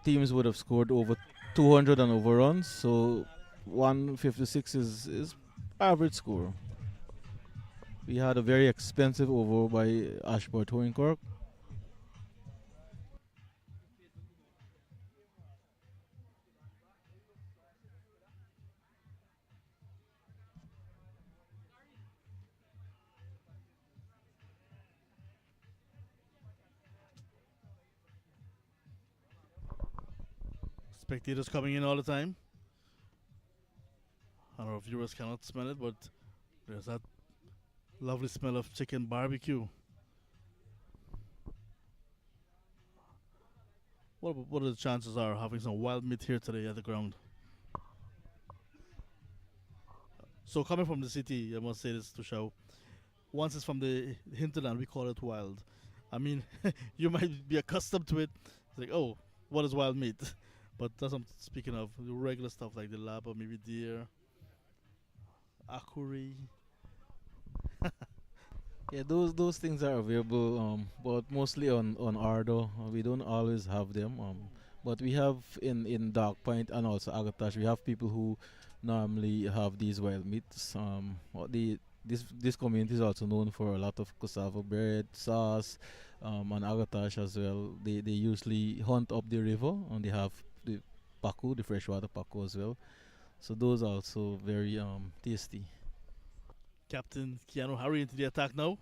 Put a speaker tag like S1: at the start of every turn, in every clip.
S1: teams would have scored over 200 and over runs. So 156 is average score. We had a very expensive over by Ashbert Hoenkirk.
S2: Spectators coming in all the time. I don't know if viewers cannot smell it, but there's that lovely smell of chicken barbecue. What are the chances are having some wild meat here today at the ground? So coming from the city, I must say this to show. Once it's from the hinterland, we call it wild. I mean, you might be accustomed to it. It's like, oh, what is wild meat? But that's what I'm speaking of. The regular stuff like the lab or maybe deer, akuri.
S1: Yeah, those things are available, but mostly on Ardo. We don't always have them. But we have in Dark Point and also Agatash. We have people who normally have these wild meats. This community is also known for a lot of cassava bread, sauce, and Agatash as well. They usually hunt up the river and they have the paku, the freshwater paku as well. So those are also very tasty.
S2: Captain Keanu Harry into the attack now.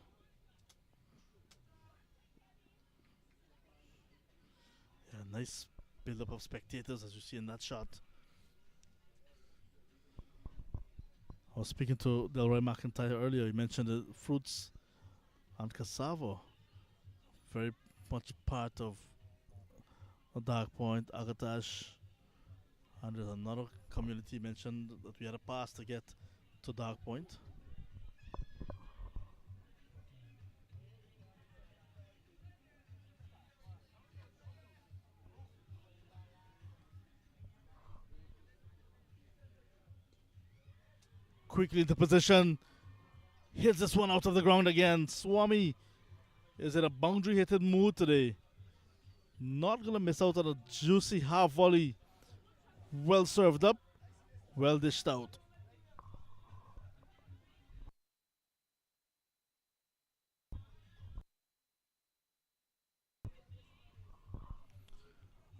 S2: Yeah, nice build up of spectators as you see in that shot. I was speaking to Delroy McIntyre earlier. He mentioned the fruits and cassava. Very much part of a Dark Point, Agatash. And there's another community mentioned that we had a pass to get to Dark Point. Quickly into position. Hits this one out of the ground again. Swami is in a boundary hitting mood today. Not going to miss out on a juicy half volley. Well served up. Well dished out.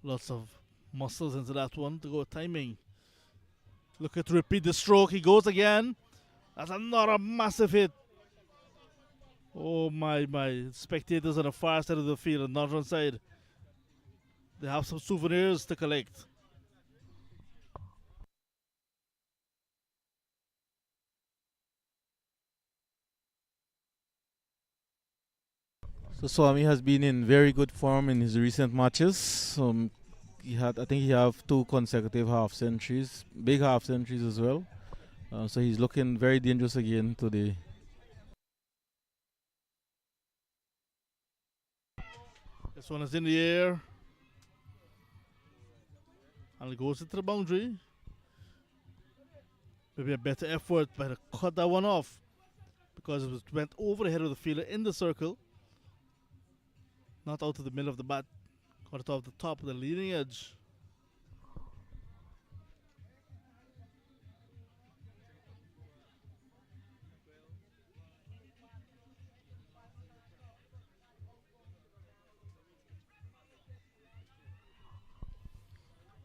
S2: Lots of muscles into that one to go timing. Look at repeat the stroke. He goes again. That's another massive hit. Oh my. Spectators on the far side of the field, on the northern side. They have some souvenirs to collect.
S1: So Swami has been in very good form in his recent matches. I think he have two consecutive half centuries, big half centuries as well. So he's looking very dangerous again today.
S2: This one is in the air. And it goes into the boundary. Maybe a better effort, but cut that one off. Because it went over the head of the fielder in the circle. Not out of the middle of the bat. Got it off the top of the leading edge.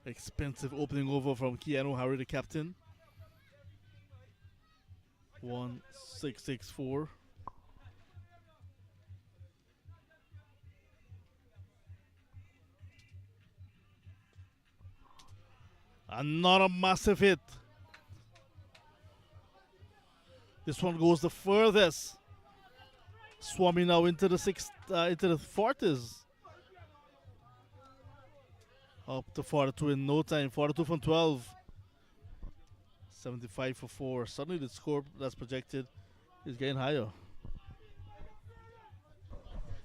S2: Expensive opening over from Keanu Harry, the captain. 1664. Another massive hit. This one goes the furthest. Swami now into the 40s. Up to 42 in no time. 42 from 12. 75 for 4. Suddenly the score that's projected is getting higher.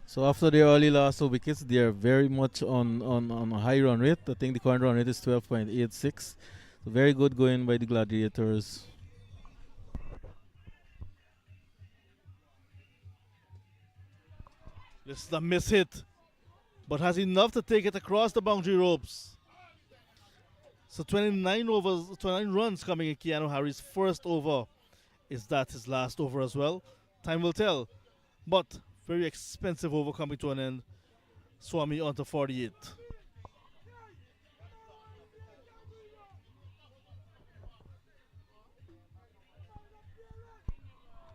S1: So after the early last two wickets, they are very much on a high run rate. I think the current run rate is 12.86. So very good going by the Gladiators.
S2: This is a miss hit, but has enough to take it across the boundary ropes. So 29 runs coming in Keanu Harry's first over. Is that his last over as well? Time will tell. But very expensive over coming to an end. Swami on to 48.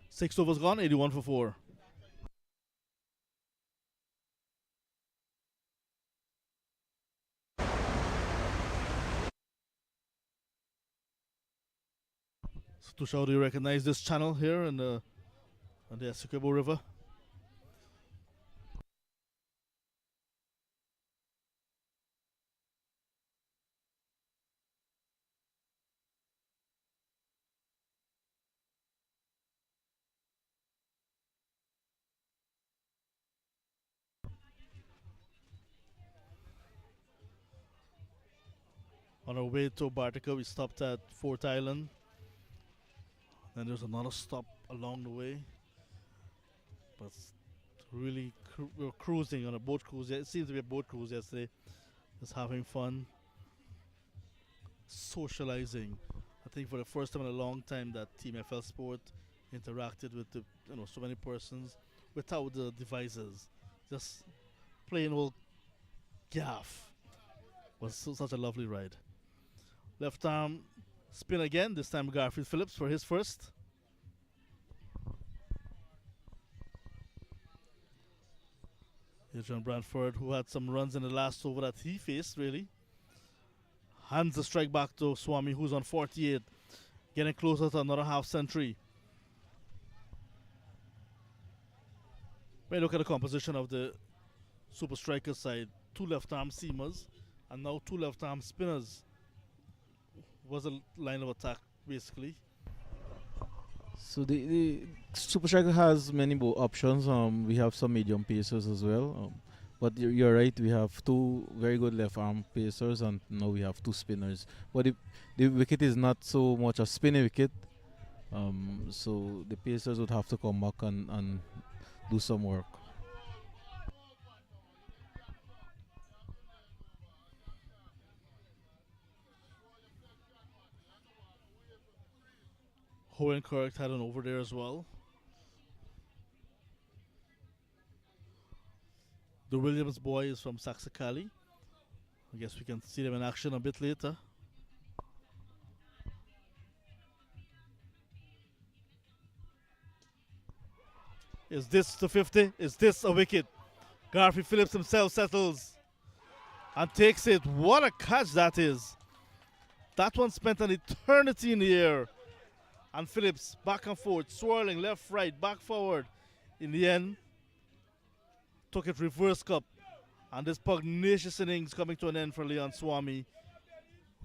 S2: 6 overs gone, 81 for 4. So Tushar, do you recognize this channel here on the Essequibo River? On our way to Bartica, we stopped at Fort Island. Then there's another stop along the way. But really, we were cruising on a boat cruise. It seemed to be a boat cruise yesterday. Just having fun, socializing. I think for the first time in a long time that Team FL Sport interacted with so many persons without the devices. Just plain old gaff. Was such a lovely ride. Left arm spin again. This time Garfield Phillips for his first. Adrian Branford, who had some runs in the last over that he faced, really. Hands the strike back to Swami, who's on 48. Getting closer to another half century. When you look at the composition of the Super Striker side, 2 left arm seamers and now 2 left arm spinners. Was a line of attack, basically.
S1: So the Super Striker has many options. We have some medium pacers as well. But you're right. We have 2 very good left arm pacers, and now we have 2 spinners. But the wicket is not so much a spinning wicket. So the pacers would have to come back and do some work.
S2: Hohen Kirk had an over there as well. The Williams boy is from Saxicali. I guess we can see them in action a bit later. Is this the 50? Is this a wicket? Garfield Phillips himself settles and takes it. What a catch that is. That one spent an eternity in the air. And Phillips back and forth, swirling left, right, back, forward. In the end, took it reverse cup. And this pugnacious innings coming to an end for Leon Swami.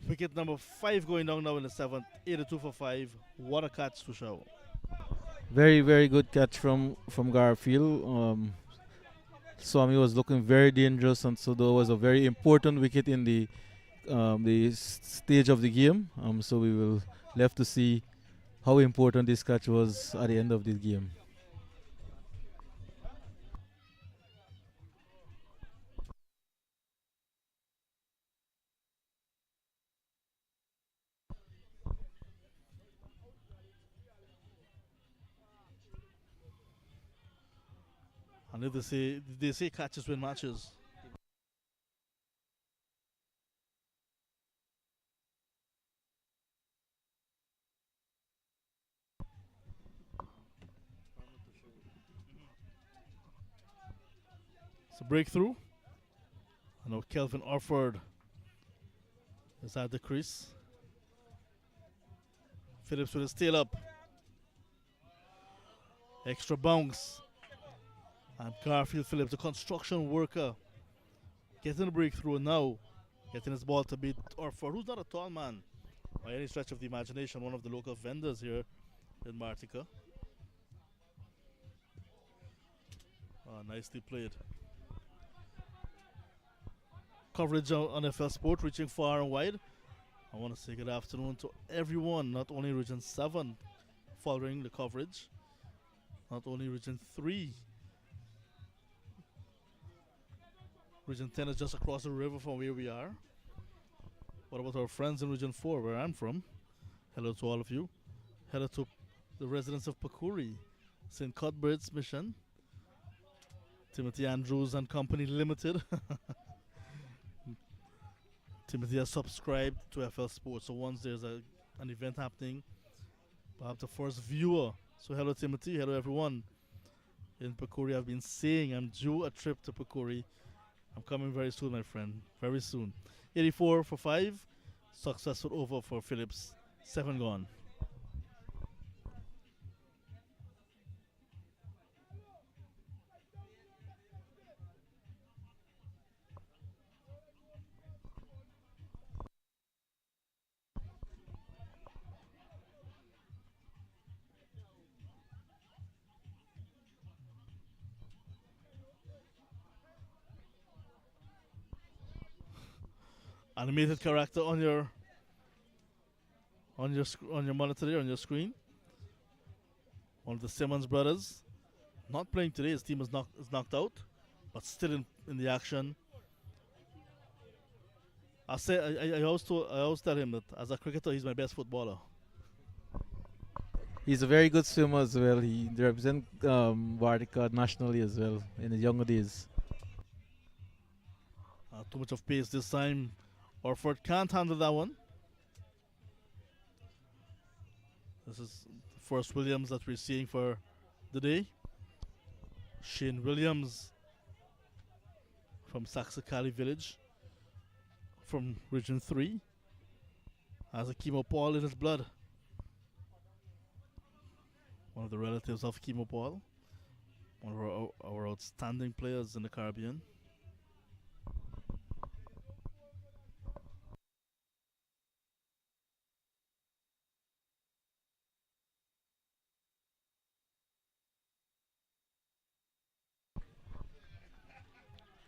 S2: Wicket number 5 going down now in the 7th. 82 for 5. What a catch to show.
S1: Very, very good catch from Garfield. Swami was looking very dangerous, and so there was a very important wicket in the stage of the game. So we will left to see how important this catch was at the end of the game.
S2: And they say catches win matches. It's a breakthrough. I know Kelvin Orford is at the crease. Phillips with his tail up. Extra bounce. And Garfield Phillips, the construction worker, getting the breakthrough now. Getting his ball to beat Orford, who's not a tall man by any stretch of the imagination. One of the local vendors here in Bartica. Nicely played. Coverage on FL Sport reaching far and wide. I want to say good afternoon to everyone, not only Region 7 following the coverage, not only Region 3. Region 10 is just across the river from where we are. What about our friends in Region 4, where I'm from? Hello to all of you. Hello to the residents of Pakuri, St. Cuthbert's Mission, Timothy Andrews and Company Limited. Timothy has subscribed to FL Sports, so once there's an event happening, perhaps the first viewer. So hello Timothy, hello everyone. In Pakuri, I've been saying I'm due a trip to Pakuri. I'm coming very soon, my friend. Very soon. 84 for 5. Successful over for Phillips. 7 gone. Animated character on your monitor there, on your screen. One of the Simmons brothers. Not playing today. His team is knocked out, but still in the action. I always tell him that as a cricketer, he's my best footballer.
S1: He's a very good swimmer as well. He represents Bartica nationally as well in his younger days.
S2: Too much of pace this time. Orford can't handle that one. This is the first Williams that we're seeing for the day. Shane Williams from Saxacali Village, from Region 3, has a Chemo Paul in his blood. One of the relatives of Chemo Paul. One of our outstanding players in the Caribbean.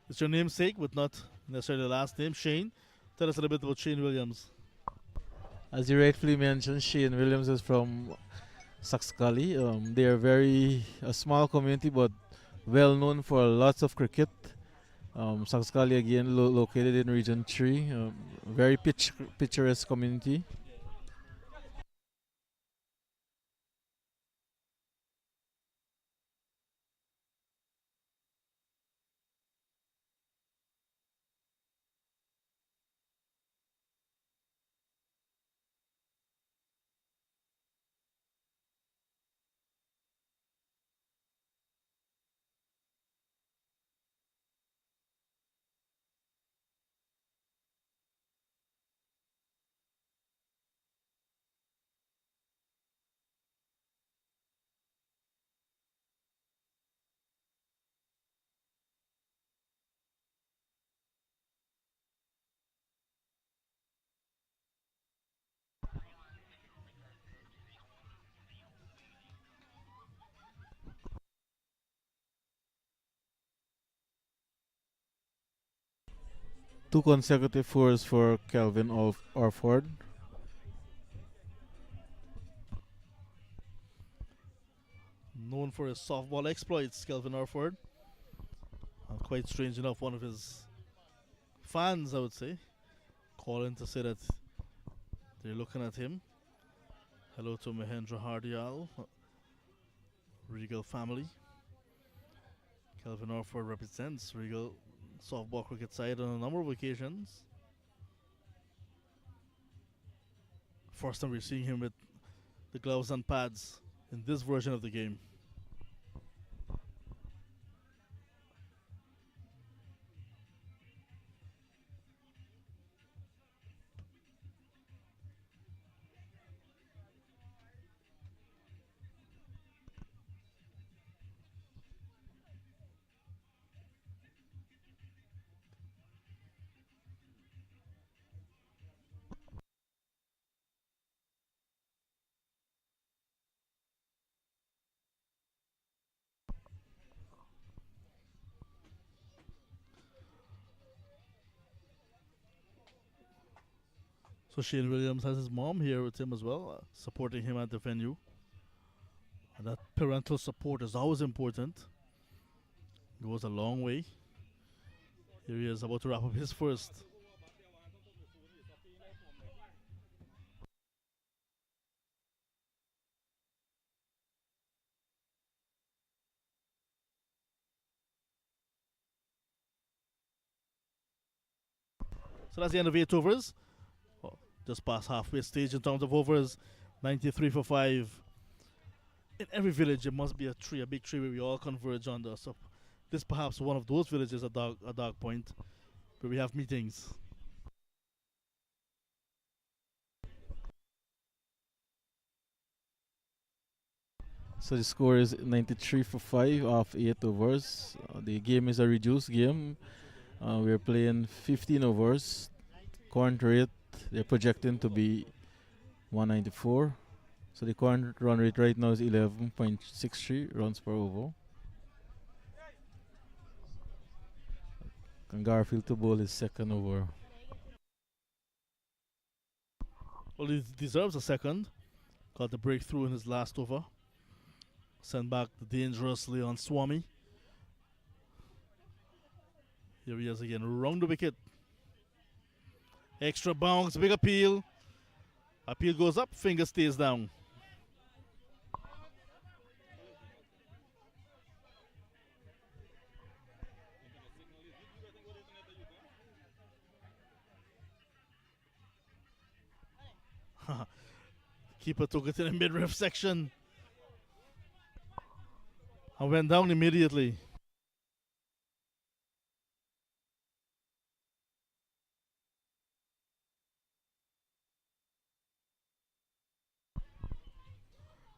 S2: It's your namesake, but not necessarily the last name, Shane. Tell us a little bit about Shane Williams.
S1: As you rightfully mentioned, Shane Williams is from Saxcali. They are a small community, but well known for lots of cricket. Saxcali again located in Region 3, very picturesque community. Two consecutive fours for Kelvin Orford.
S2: Known for his softball exploits, Kelvin Orford. And quite strange enough, one of his fans, I would say, calling to say that they're looking at him. Hello to Mahendra Hardial, Regal family. Kelvin Orford represents Regal softball cricket side on a number of occasions. First time we're seeing him with the gloves and pads in this version of the game. So Shane Williams has his mom here with him as well, supporting him at the venue. And that parental support is always important. Goes a long way. Here he is about to wrap up his first. So that's the end of 8 overs. Oh, just past halfway stage in terms of overs. 93 for 5. In every village, there must be a tree, a big tree where we all converge on the. So this perhaps one of those villages, a dog point, where we have meetings.
S1: So the score is 93 for 5 off 8 overs. The game is a reduced game. We're playing 15 overs. Current rate, they're projecting to be 194. So the current run rate right now is 11.63 runs per over. And Garfield to bowl his second over.
S2: Well, he deserves a second. Got the breakthrough in his last over. Send back the dangerous Leon Swami. Here he is again, round the wicket. Extra bounce, big appeal. Appeal goes up, finger stays down. Keeper took it in the midriff section and went down immediately.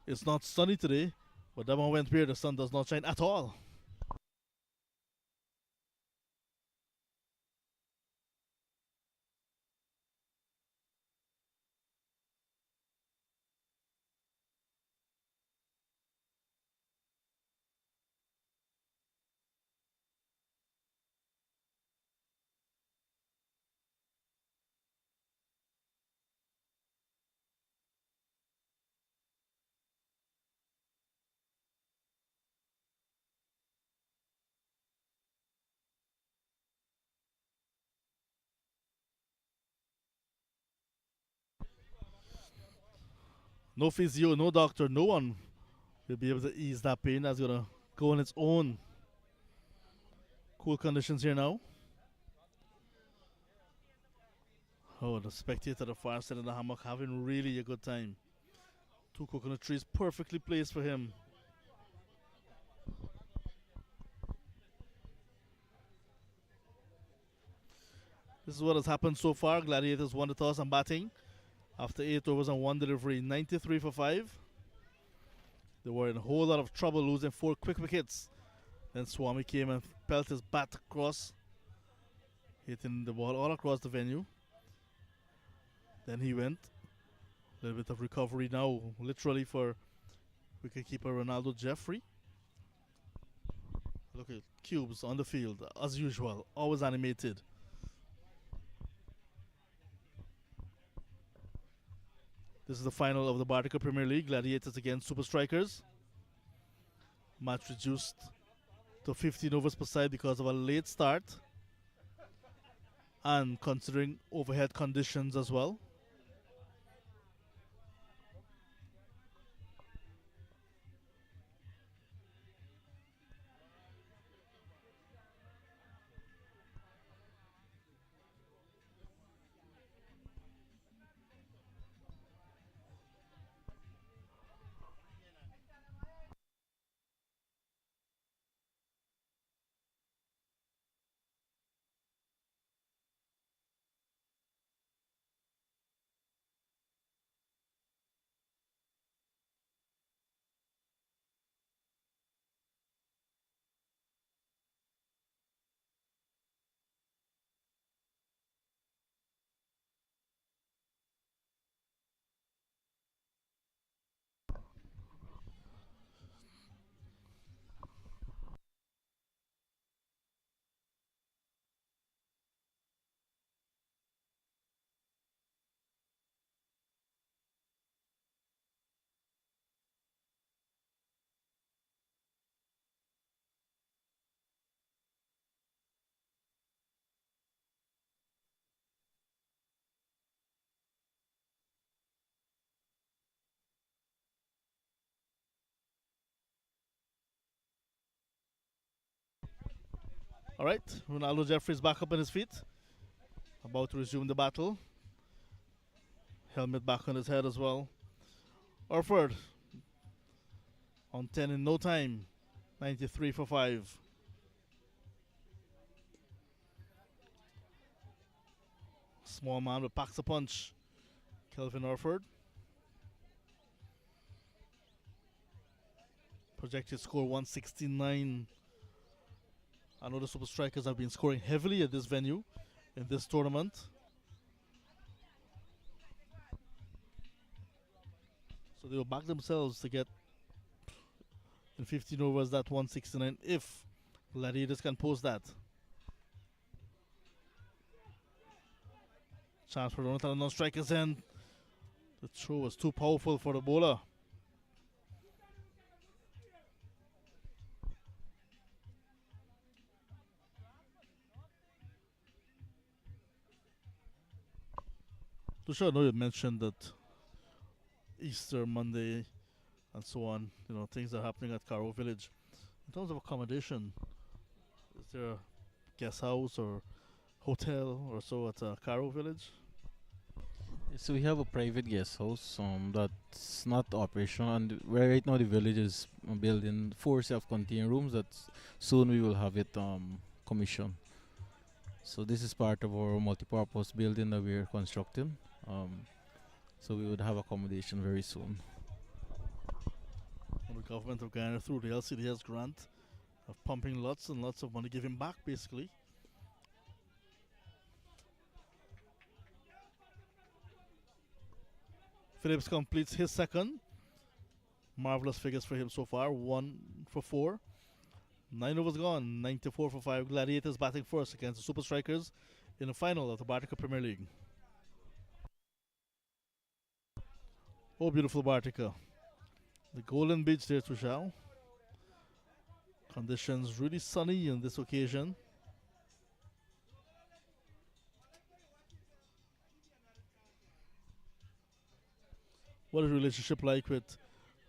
S2: It's not sunny today, but that one went where the sun does not shine at all. No physio, no doctor, no one will be able to ease that pain. That's going to go on its own. Cool conditions here now. Oh, the spectator at the far side of the hammock having really a good time. Two coconut trees perfectly placed for him. This is what has happened so far. Gladiators won the toss and batting after 8 overs and 1 delivery, 93 for 5. They were in a whole lot of trouble, losing 4 quick wickets. Then Swami came and pelted his bat across, hitting the ball all across the venue. Then he went. A little bit of recovery now, literally, for wicketkeeper Ronaldo Jeffrey. Look at Cubes on the field, as usual, always animated. This is the final of the Bartica Premier League, Gladiators against Super Strikers. Match reduced to 15 overs per side because of a late start and considering overhead conditions as well. All right, Ronaldo Jeffries back up on his feet, about to resume the battle. Helmet back on his head as well. Orford on 10 in no time. 93 for 5. Small man but packs a punch. Kelvin Orford. Projected score 169. I know the Super Strikers have been scoring heavily at this venue in this tournament. So they will back themselves to get in 15 overs that 169 if Gladiators can post that. Chance for Jonathan on strikers end. The throw was too powerful for the bowler. Tusha, I know you mentioned that Easter Monday and so on, things are happening at Caro Village. In terms of accommodation, is there a guest house or hotel or so at Caro Village?
S1: So we have a private guest house that's not operational, and where right now the village is building 4 self-contained rooms. That soon we will have it commissioned. So this is part of our multi-purpose building that we're constructing. So we would have accommodation very soon.
S2: And the government of Guyana through the LCDS grant of pumping lots and lots of money, giving back basically. Phillips completes his second. Marvelous figures for him so far. 1 for 4. 9 overs gone. 94 for 5. Gladiators batting first against the Super Strikers in the final of the Bartica Premier League. Oh, beautiful Bartica. The Golden Beach there, Tushao. Conditions really sunny on this occasion. What is the relationship like with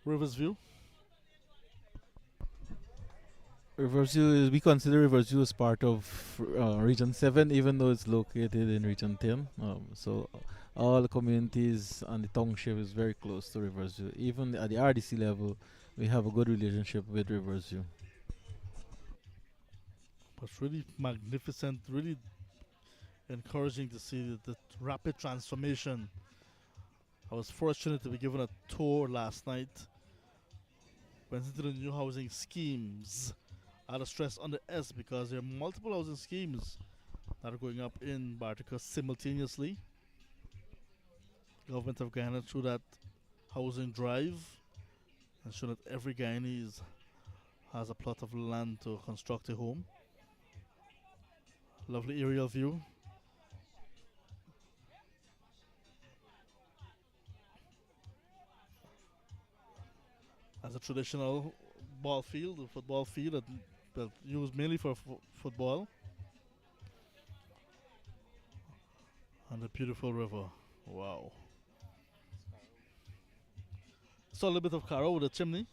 S2: Riversview?
S1: Riverview we consider Riverview as part of Region 7, even though it's located in Region 10. So all the communities and the township is very close to Riverview. Even at the RDC level, we have a good relationship with Riverview.
S2: But really magnificent, really encouraging to see the rapid transformation. I was fortunate to be given a tour last night. Went into the new housing schemes. I had a stress on the S because there are multiple housing schemes that are going up in Bartica simultaneously. Government of Guyana through that housing drive ensure that every Guyanese has a plot of land to construct a home. Lovely aerial view. As a traditional ball field, a football field that used mainly for football. And a beautiful river. Wow. Saw a little bit of Caro with a chimney.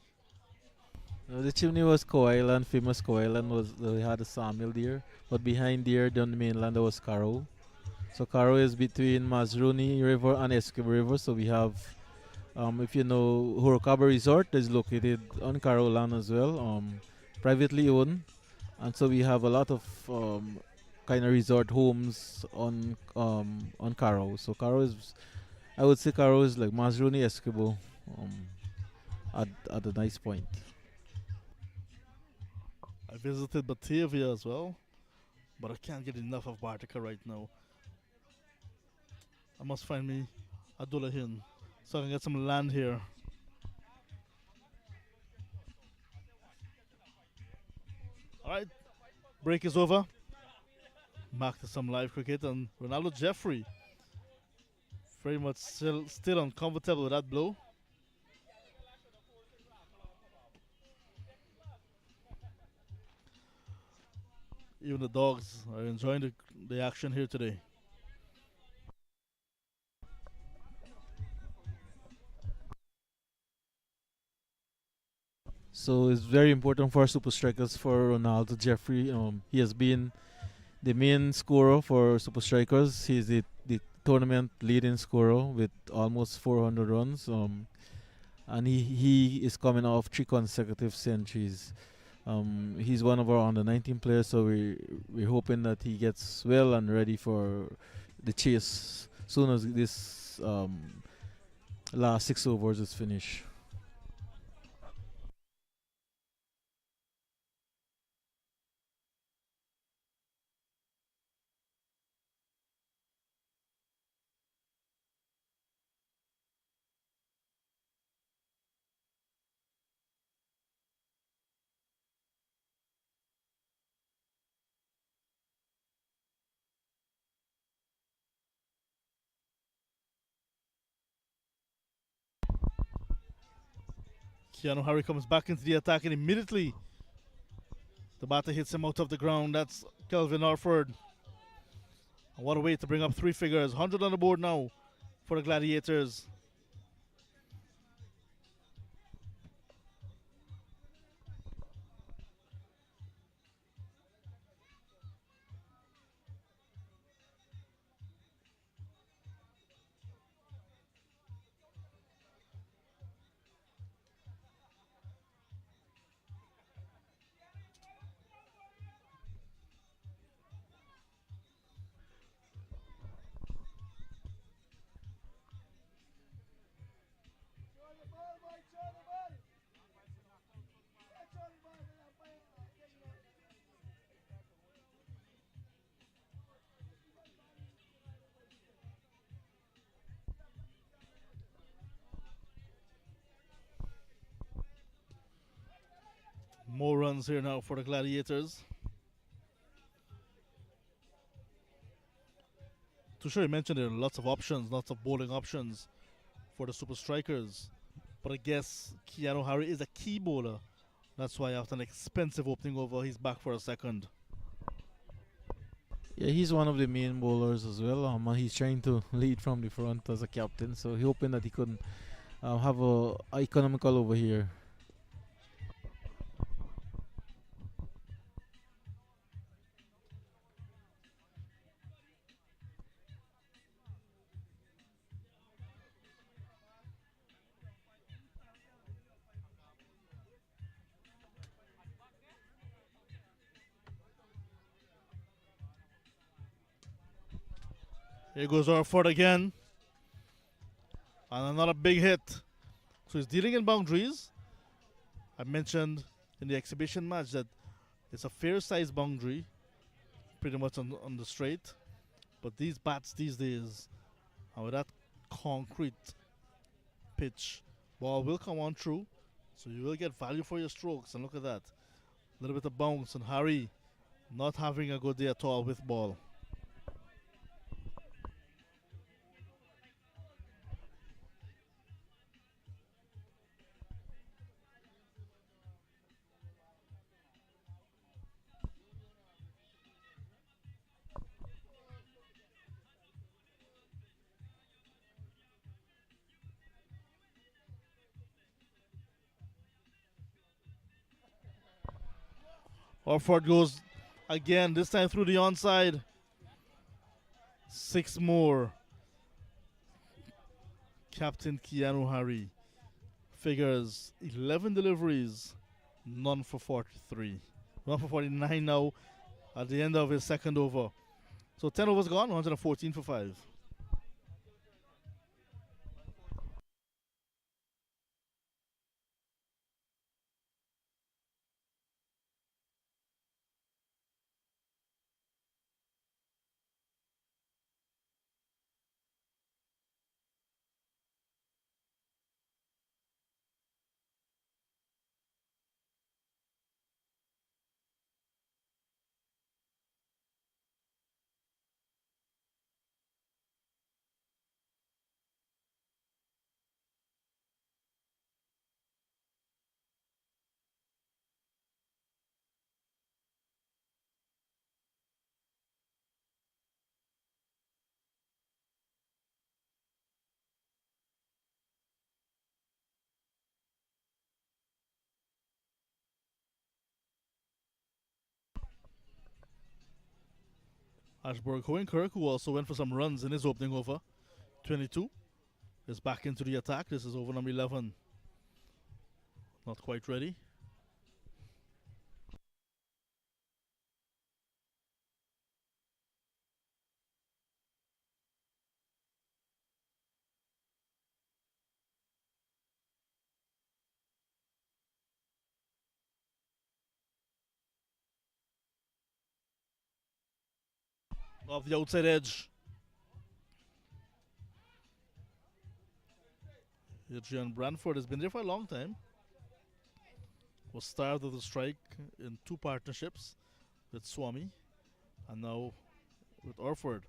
S1: The chimney was Coe Island, famous Coe Island was we had a sawmill there, but behind there, on the mainland, there was Caro. So Caro is between Mazruni River and Esquibo River. So we have, if you know, Horokaba Resort is located on Caro land as well, privately owned, and so we have a lot of kind of resort homes on Caro. So Caro is, I would say Caro is like Mazruni Esquibo, at a nice point.
S2: I visited Batavia as well, but I can't get enough of Bartica right now. I must find me a Dulahin so I can get some land here. Alright, break is over. Back to some live cricket, and Ronaldo Jeffrey very much still uncomfortable with that blow. Even the dogs are enjoying the action here today.
S1: So it's very important for super strikers for Ronaldo Jeffrey. He has been the main scorer for super strikers. He's the tournament leading scorer with almost 400 runs. And he is coming off three consecutive centuries. He's one of our under 19 players, so we're hoping that he gets well and ready for the chase soon as this last 6 overs is finished.
S2: Keanu Harry comes back into the attack and immediately the batter hits him out of the ground. That's Kelvin Orford. And what a way to bring up three figures. 100 on the board now for the Gladiators. More runs here now for the Gladiators. To sure, you mentioned there are lots of options, lots of bowling options for the Super Strikers. But I guess Keanu Harry is a key bowler. That's why after an expensive opening over, he's back for a second.
S1: Yeah, he's one of the main bowlers as well. And he's trying to lead from the front as a captain, so he hoping that he could have a economical over here.
S2: Here goes Orford again. And another big hit. So he's dealing in boundaries. I mentioned in the exhibition match that it's a fair sized boundary, pretty much on the straight. But these bats these days, and with that concrete pitch, ball will come on through. So you will get value for your strokes. And look at that. A little bit of bounce. And Harry not having a good day at all with ball. Orford goes again, this time through the onside. Six more. Captain Keanu Harry figures 11 deliveries, none for 43. None for 49 now at the end of his second over. So 10 overs gone, 114 for 5. Ashburg Hoenkirk, who also went for some runs in his opening over, 22, is back into the attack. This is over number 11. Not quite ready. Off the outside edge. Adrian Branford has been there for a long time. Was starred of the strike in 2 partnerships with Swami and now with Orford.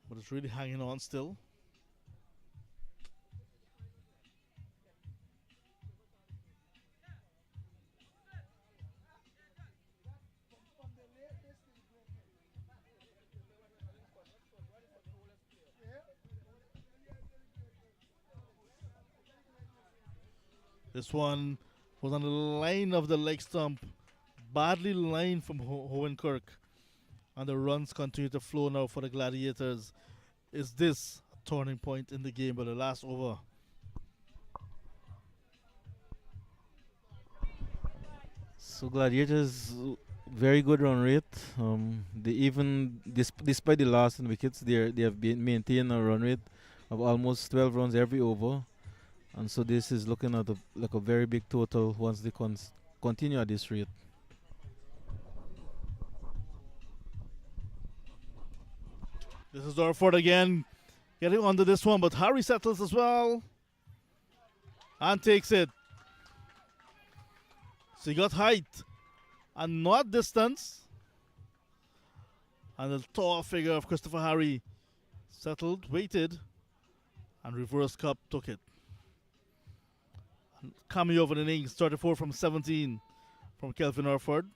S2: But it's really hanging on still. This one was on the line of the leg stump. Badly lined from Hoenkirk. And the runs continue to flow now for the Gladiators. Is this a turning point in the game by the last over?
S1: So Gladiators very good run rate. They even despite the loss in wickets, they have been maintained a run rate of almost 12 runs every over, and so this is looking at like a very big total once they continue at this rate.
S2: This is Orford again, getting onto this one, but Harry settles as well and takes it. So he got height and not distance. And the tall figure of Christopher Harry settled, waited, and reverse cup took it. And coming over the innings, 34 from 17 from Kelvin Orford.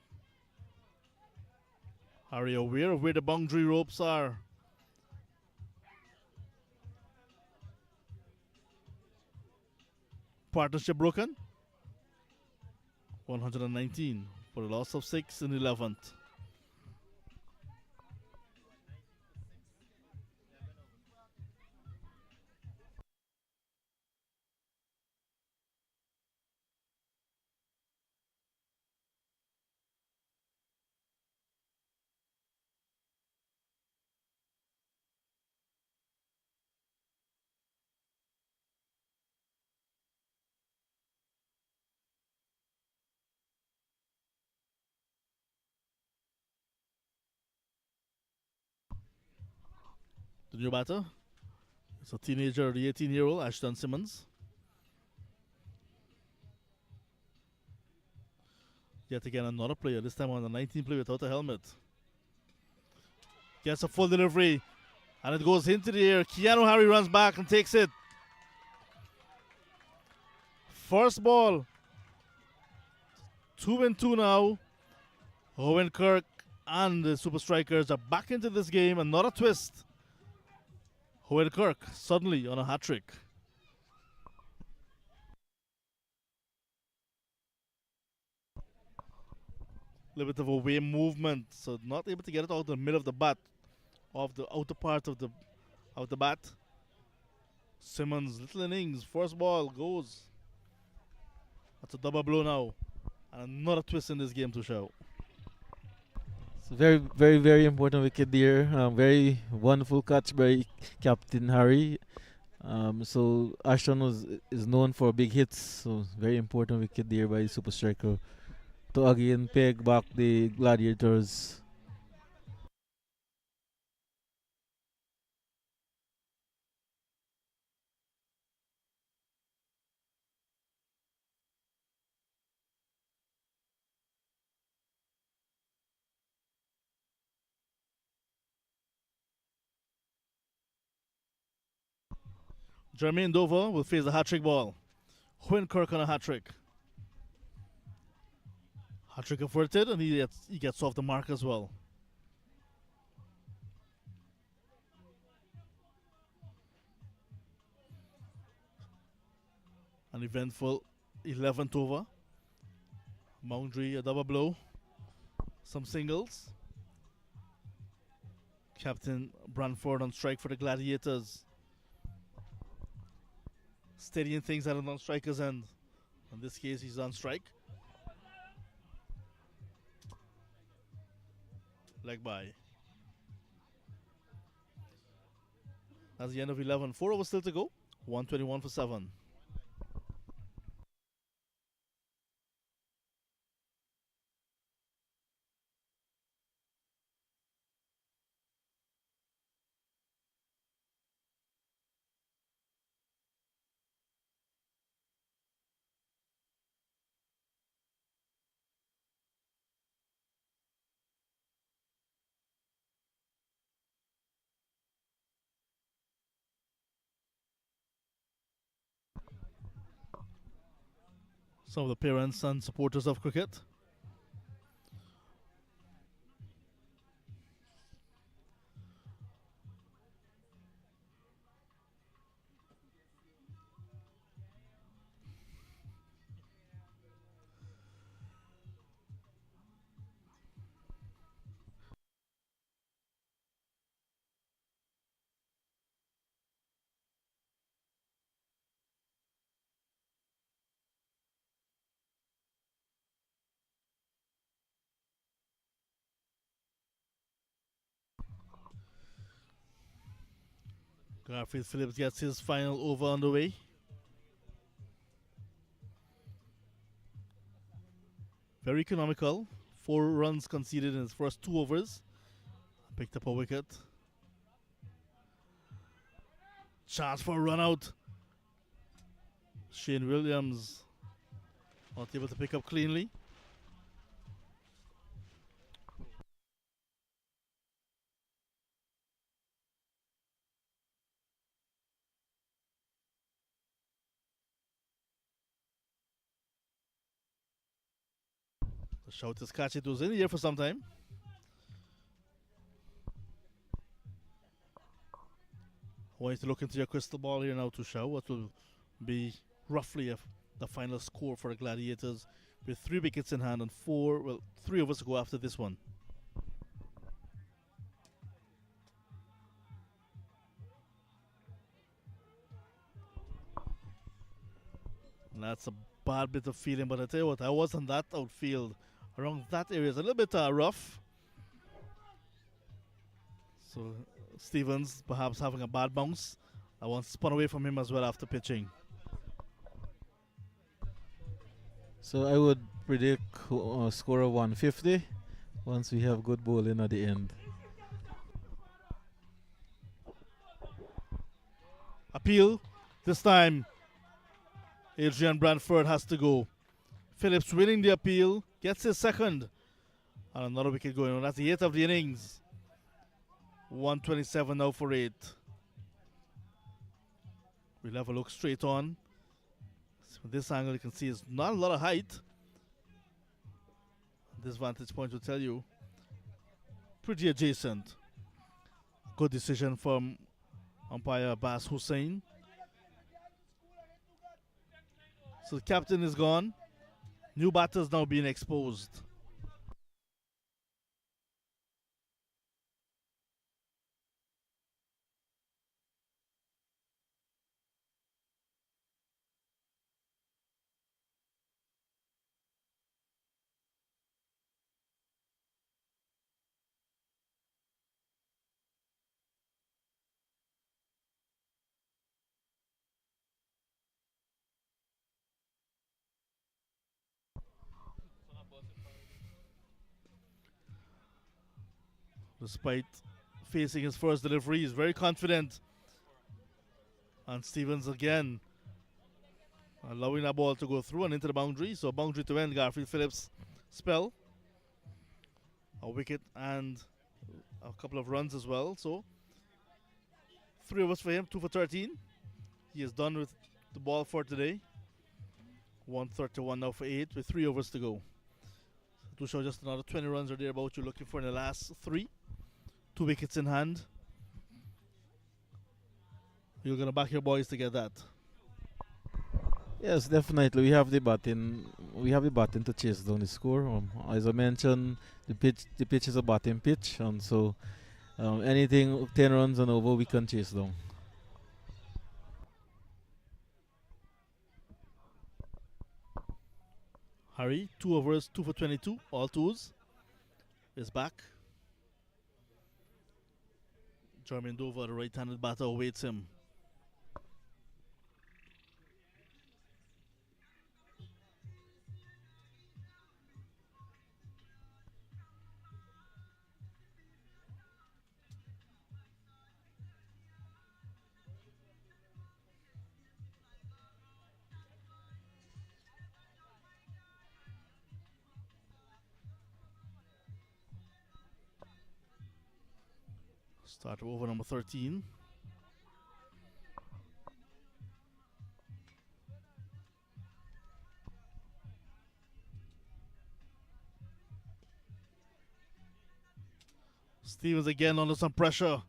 S2: Harry aware of where the boundary ropes are. Partnership broken. 119 for a loss of 6 in 11th. The new batter is a teenager, the 18-year-old Ashton Simmons. Yet again, another player, this time on the 19 play without a helmet. Gets a full delivery, and it goes into the air. Keanu Harry runs back and takes it. First ball. 2-2 now. Hoenkirk and the Super Strikers are back into this game. Another twist. Hoenkirk suddenly on a hat trick. A little bit of a way movement, so not able to get it out of the middle of the bat, off the outer part of the bat. Simmons, little innings, first ball goes. That's a double blow now, and another twist in this game to show.
S1: It's a very, very, very important wicket there. Very wonderful catch by Captain Harry. So Ashton is known for big hits, so very important wicket there by the Super Striker to again peg back the Gladiators.
S2: Jermaine Dover will face a hat trick ball. Hoenkirk on a hat trick. Hat trick averted, and he gets off the mark as well. An eventful 11th over. Boundary, a double blow. Some singles. Captain Branford on strike for the Gladiators. Steadying things at a non-striker's end. In this case, he's on strike. Leg by. That's the end of 11. 4 overs still to go. 121 for 7. Some of the parents and supporters of cricket. Garfield Phillips gets his final over on the way. Very economical. 4 runs conceded in his first 2 overs. Picked up a wicket. Chance for a run out. Shane Williams not able to pick up cleanly. The shout is catch. It was in the air for some time. I want you to look into your crystal ball here now to show what will be roughly the final score for the Gladiators with 3 wickets in hand and 3 overs to go after this one. And that's a bad bit of feeling, but I tell you what, I was on that outfield around that area. It's a little bit rough. So Stevens perhaps having a bad bounce. I want spun away from him as well after pitching.
S1: So I would predict a score of 150 once we have good bowling at the end.
S2: Appeal. This time Adrian Branford has to go. Phillips winning the appeal. Gets his second. And another wicket going on. That's the 8th of the innings. 127 now for 8. We'll have a look straight on. From this angle you can see it's not a lot of height. This vantage point will tell you pretty adjacent. Good decision from umpire Abbas Hussain. So the captain is gone. New batters now being exposed. Despite facing his first delivery, he's very confident. And Stevens again allowing that ball to go through and into the boundary. So boundary to end Garfield Phillips' spell. A wicket and a couple of runs as well. So 3 overs for him, 2 for 13. He is done with the ball for today. 131 now for 8 with 3 overs to go. To show just another 20 runs or thereabouts you're looking for in the last 3. 2 wickets in hand. You're going to back your boys to get that.
S1: Yes, definitely. We have the batting. We have the batting to chase down the score. As I mentioned, the pitch is a batting pitch, and so Anything 10 runs and over, we can chase down.
S2: Harry, 2 overs, 2 for 22, all twos, is back. Jermaine Dover, the right-handed batter, awaits him. Start over number 13. Stevens again under some pressure.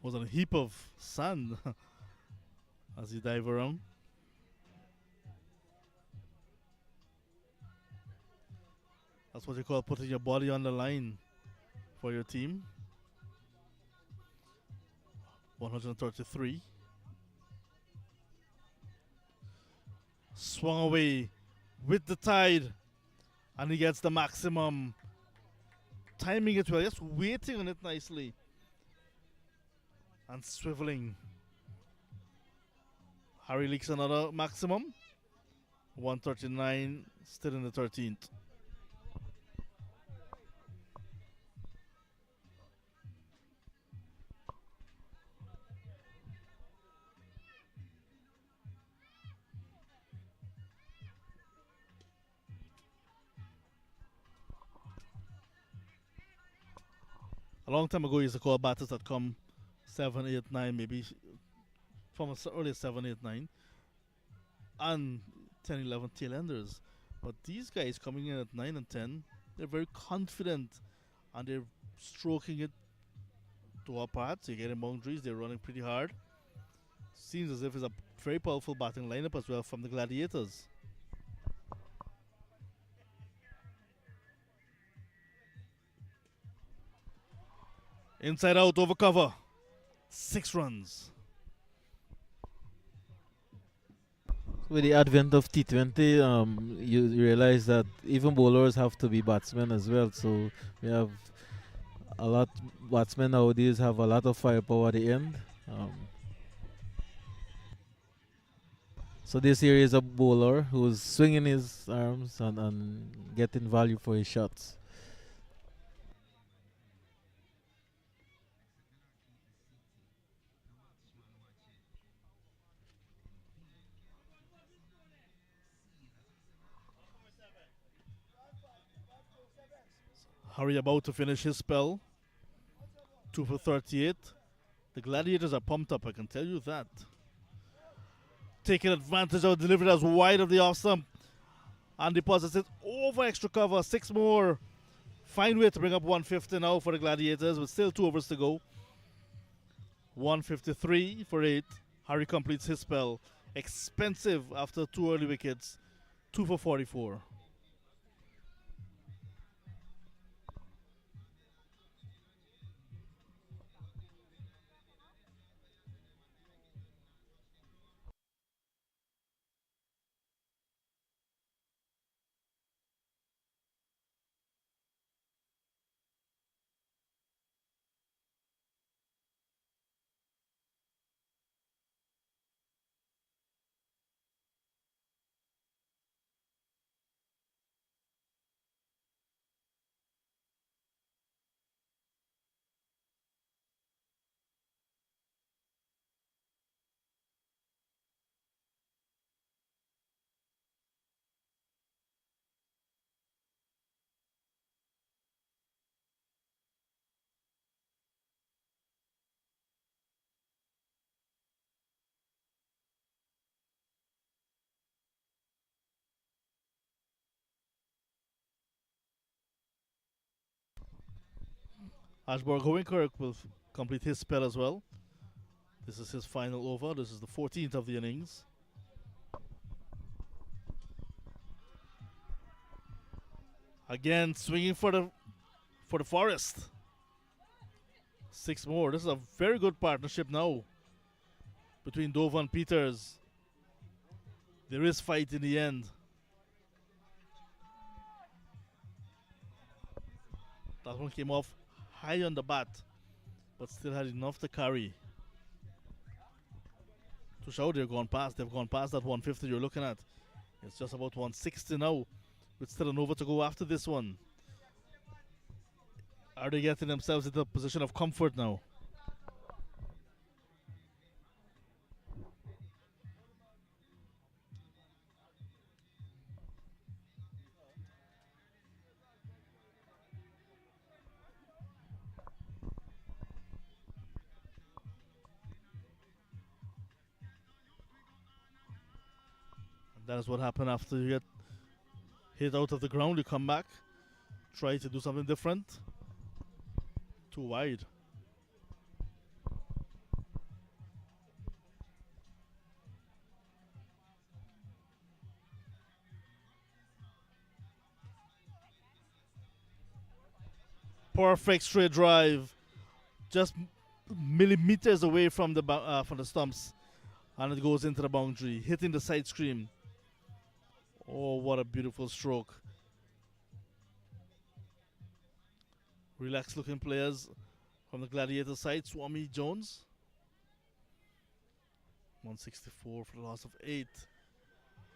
S2: Was on a heap of sand as he dived around. That's what you call putting your body on the line for your team. 133. Swung away with the tide, and he gets the maximum. Timing it well, just waiting on it nicely. And swiveling. Harry leaks another maximum. 139, still in the 13th. A long time ago, he used to call batters that come 7, 8, 9, maybe from as early as 7, 8, 9, and 10, 11 tail enders. But these guys coming in at 9 and 10, they're very confident and they're stroking it to our parts. They're getting boundaries, they're running pretty hard. Seems as if it's a very powerful batting lineup as well from the Gladiators. Inside out, over cover. 6 runs.
S1: With the advent of T20, you realize that even bowlers have to be batsmen as well. So we have a lot batsmen nowadays have a lot of firepower at the end. Um, so this here is a bowler who's swinging his arms and getting value for his shots.
S2: Hurry about to finish his spell. 2 for 38. The Gladiators are pumped up, I can tell you that. Taking advantage of delivery as wide of the off stump. And deposits it over extra cover. 6 more. Fine way to bring up 150 now for the Gladiators with still 2 overs to go. 153 for 8. Harry completes his spell. Expensive after 2 early wickets. 2 for 44. Ashborough Hoenkirk will complete his spell as well. This is his final over. This is the 14th of the innings. Again, swinging for the Forest. 6 more. This is a very good partnership now between Dover and Peters. There is fight in the end. That one came off high on the bat, but still had enough to carry. To show they've gone past. They've gone past that 150 you're looking at. It's just about 160 now, with still an over to go after this one. Are they getting themselves into a position of comfort now? And that is what happened after you get hit out of the ground. You come back, try to do something different. Too wide. Perfect straight drive, just millimeters away from the stumps, and it goes into the boundary, hitting the side screen. Oh, what a beautiful stroke! Relaxed looking players from the Gladiator side. Swami Jones, 164 for the loss of 8.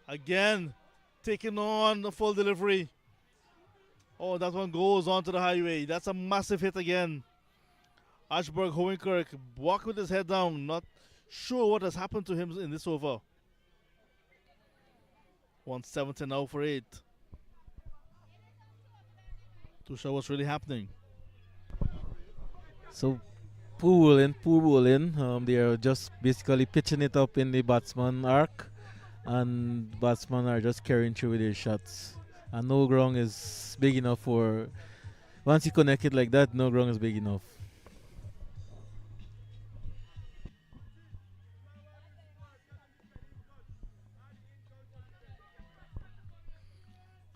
S2: Again, taking on the full delivery. Oh, that one goes onto the highway. That's a massive hit again. Ashburg Hoenkirk walked with his head down, not sure what has happened to him in this over. 170 now for 8. To show what's really happening.
S1: So poor bowling. They are just basically pitching it up in the batsman arc, and batsmen are just carrying through with their shots. And no ground is big enough for. Once you connect it like that, no ground is big enough.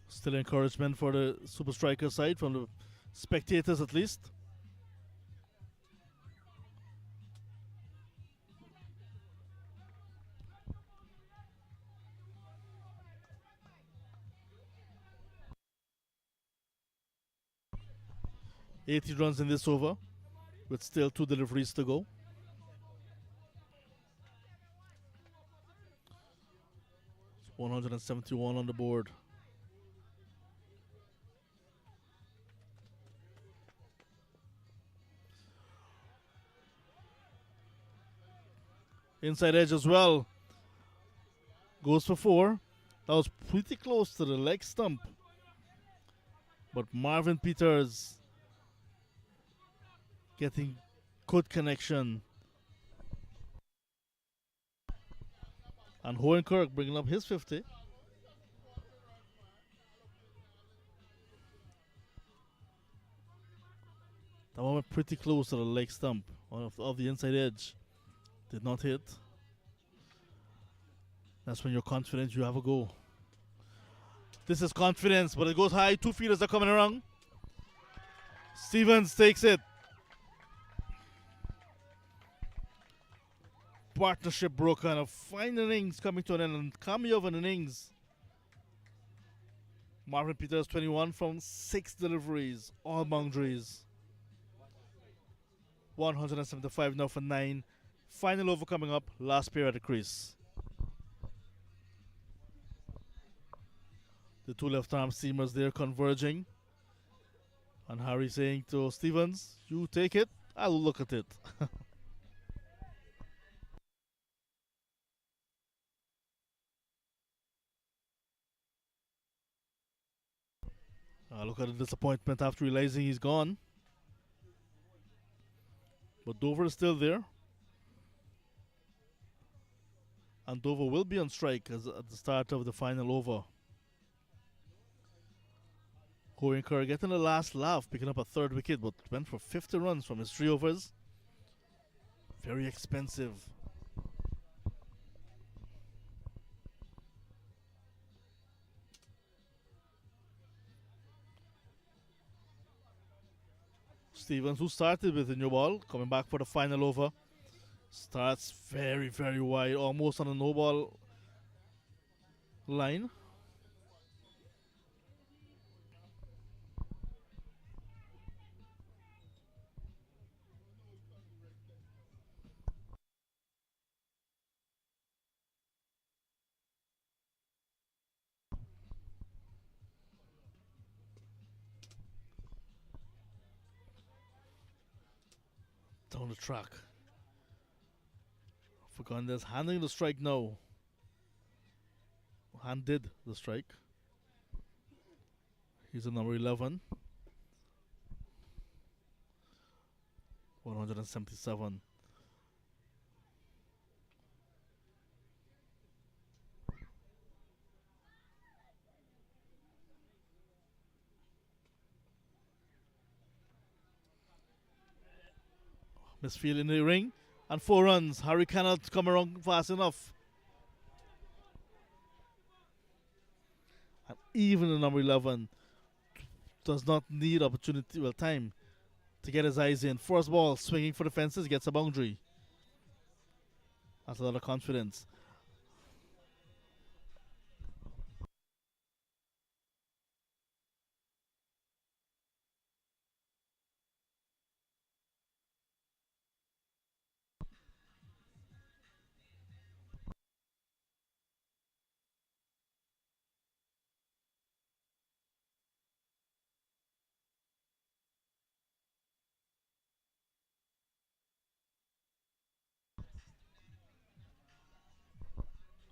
S2: Still encouragement for the Super Striker side from the spectators at least. Eighty runs in this over, with still 2 deliveries to go. It's 171 on the board. Inside edge as well. Goes for 4. That was pretty close to the leg stump. But Marvin Peters getting good connection. And Hoenkirk bringing up his 50. That one went pretty close to the leg stump of the inside edge. Did not hit. That's when you're confident you have a go. This is confidence, but it goes high. 2 fielders are coming around. Stevens takes it. Partnership broken. A fine innings coming to an end, and cameo of an innings. Marvin Peters 21 from 6 deliveries, all boundaries. 175 now for 9. Final over coming up. Last pair at the crease. The 2 left arm seamers there converging. And Harry saying to Stevens, "You take it, I'll look at it." Look at the disappointment after realizing he's gone. But Dover is still there. And Dover will be on strike at the start of the final over. Hoenkirk getting the last laugh, picking up a 3rd wicket, but went for 50 runs from his 3 overs. Very expensive. Stevens, who started with the new ball, coming back for the final over, starts very, very wide, almost on the no ball line. Down the track. Fagundes handling the strike now. Handed the strike. He's a number 11. 177. Misfield in the ring. And 4 runs. Harry cannot come around fast enough. And even the number 11 does not need opportunity, well, time to get his eyes in. First ball, swinging for the fences, gets a boundary. That's a lot of confidence.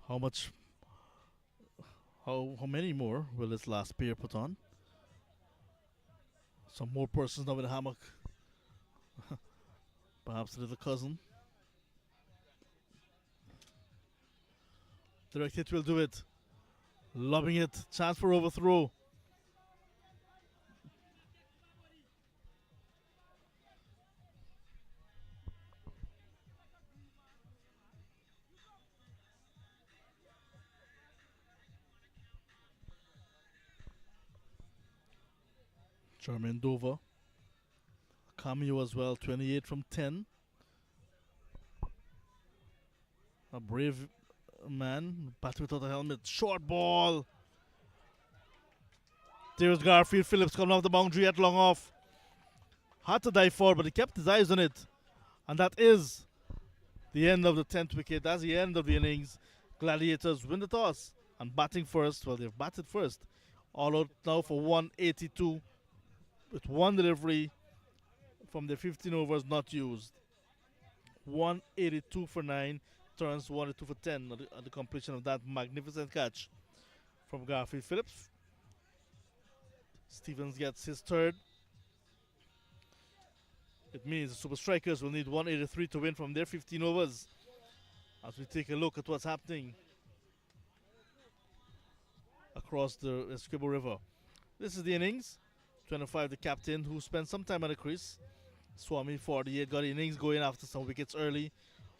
S2: How much? How many more will this last pair put on? Some more persons now in the hammock. Perhaps a little cousin. Direct hit will do it. Lobbing it. Chance for overthrow. Jermaine Dover. Cameo as well. 28 from 10. A brave man. Batting without a helmet. Short ball. There's Garfield Phillips coming off the boundary at long off. Had to dive forward, but he kept his eyes on it. And that is the end of the 10th wicket. That's the end of the innings. Gladiators win the toss and batting first. Well, they've batted first. All out now for 182 with one delivery from the 15 overs not used. 182 for 9 turns 182 for 10 at the completion of that magnificent catch from Garfield Phillips. Stevens gets his third. It means the Super Strikers will need 183 to win from their 15 overs. As we take a look at what's happening across the Essequibo River. This is the innings. 25, the captain, who spent some time at the crease. Swami, 48, got the innings going after some wickets early.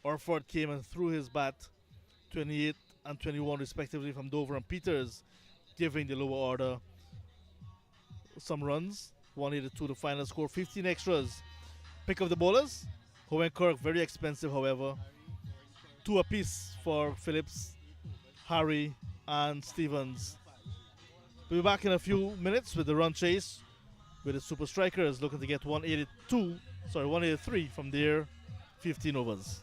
S2: Orford came and threw his bat. 28 and 21 respectively from Dover and Peters, giving the lower order some runs. 182 the final score, 15 extras. Pick of the bowlers. Hohen Kirk, very expensive, however. 2 apiece for Phillips, Harry, and Stevens. We'll be back in a few minutes with the run chase, with the Super Strikers looking to get 183 from their 15 overs.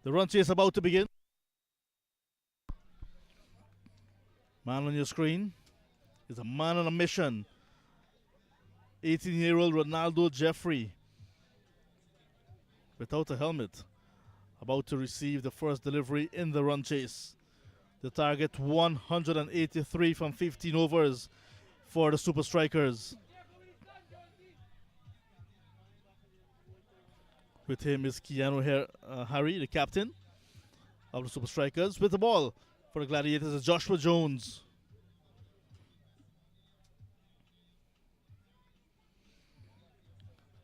S2: The run chase about to begin. Man on your screen is a man on a mission. 18-year-old Ronaldo Jeffrey, without a helmet, about to receive the first delivery in the run chase. The target 183 from 15 overs for the Super Strikers. With him is Harry, the captain of the Super Strikers. With the ball for the Gladiators is Joshua Jones.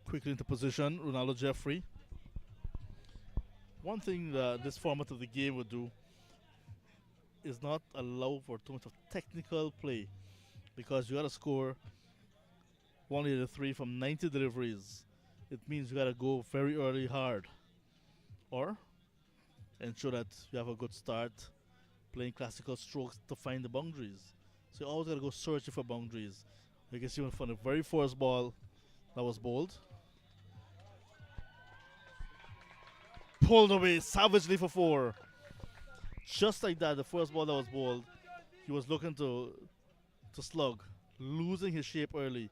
S2: Quickly into position, Ronaldo Jeffrey. One thing that this format of the game would do is not allow for too much of technical play, because you gotta score 183 from 90 deliveries. It means you gotta go very early hard, or ensure that you have a good start playing classical strokes to find the boundaries. So you always gotta go searching for boundaries. You can see from the very first ball that was bowled, pulled away savagely for 4. Just like that, the first ball that was bowled, he was looking to slug, losing his shape early.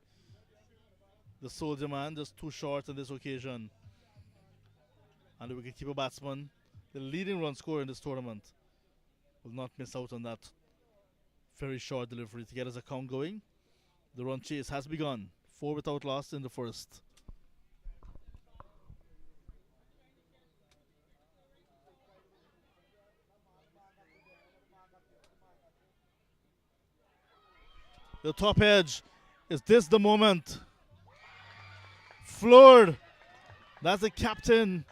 S2: The soldier man just too short on this occasion. And the wicketkeeper batsman, the leading run scorer in this tournament, will not miss out on that very short delivery to get his account going. The run chase has begun. 4 without loss in the first. The top edge. Is this the moment? Floored. That's the captain.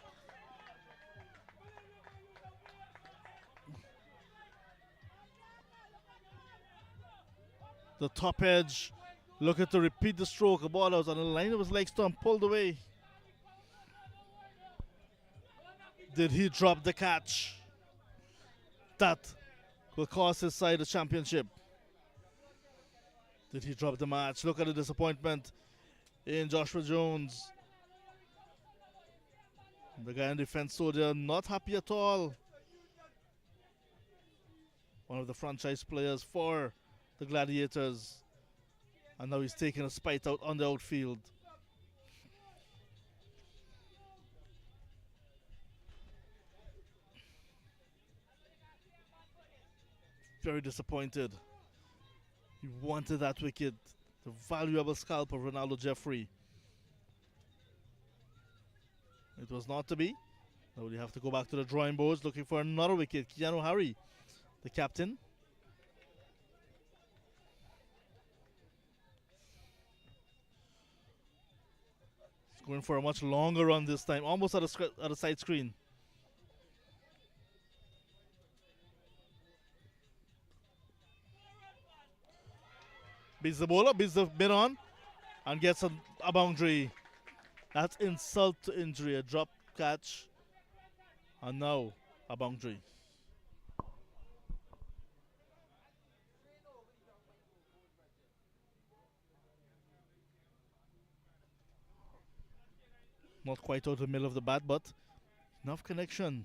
S2: The top edge. Looking to repeat the stroke. The ball was on the line of his leg stump. Pulled away. Did he drop the catch? That will cost his side the championship. Did he drop the match? Look at the disappointment in Joshua Jones. The guy in defense soldier not happy at all. One of the franchise players for the Gladiators. And now he's taking a spite out on the outfield. Very disappointed. He wanted that wicket. The valuable scalp of Ronaldo Jeffrey. It was not to be. Now we have to go back to the drawing boards looking for another wicket. Harry, the captain. He's going for a much longer run this time. Almost at the side screen. Beats the bowler, beats the mid on, and gets a boundary. That's insult to injury. A drop catch, and now a boundary. Not quite out of the middle of the bat, but enough connection.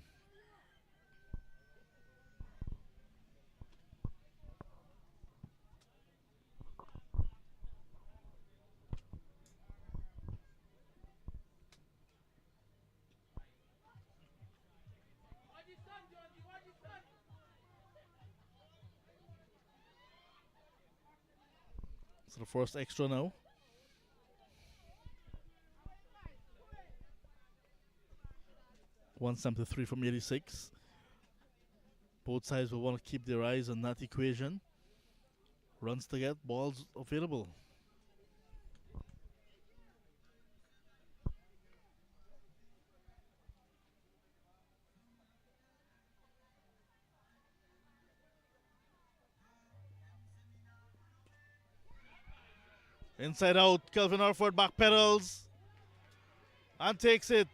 S2: So the first extra now. $173 from 86. Both sides will want to keep their eyes on that equation. Runs to get, balls available. Inside out, Kelvin Orford back pedals and takes it.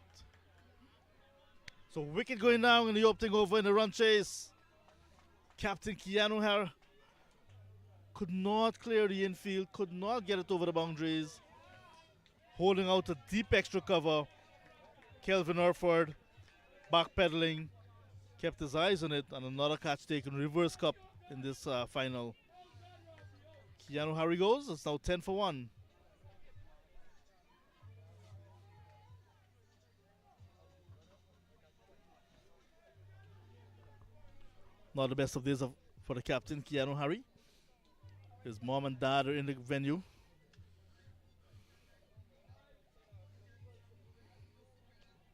S2: So wicket going down in the opening over in the run chase. Captain Keanu Hare could not clear the infield, could not get it over the boundaries. Holding out a deep extra cover. Kelvin Orford backpedaling kept his eyes on it, and another catch taken, reverse cup in this final. Keanu Harry goes. It's now 10 for 1. Not the best of days for the captain, Keanu Harry. His mom and dad are in the venue.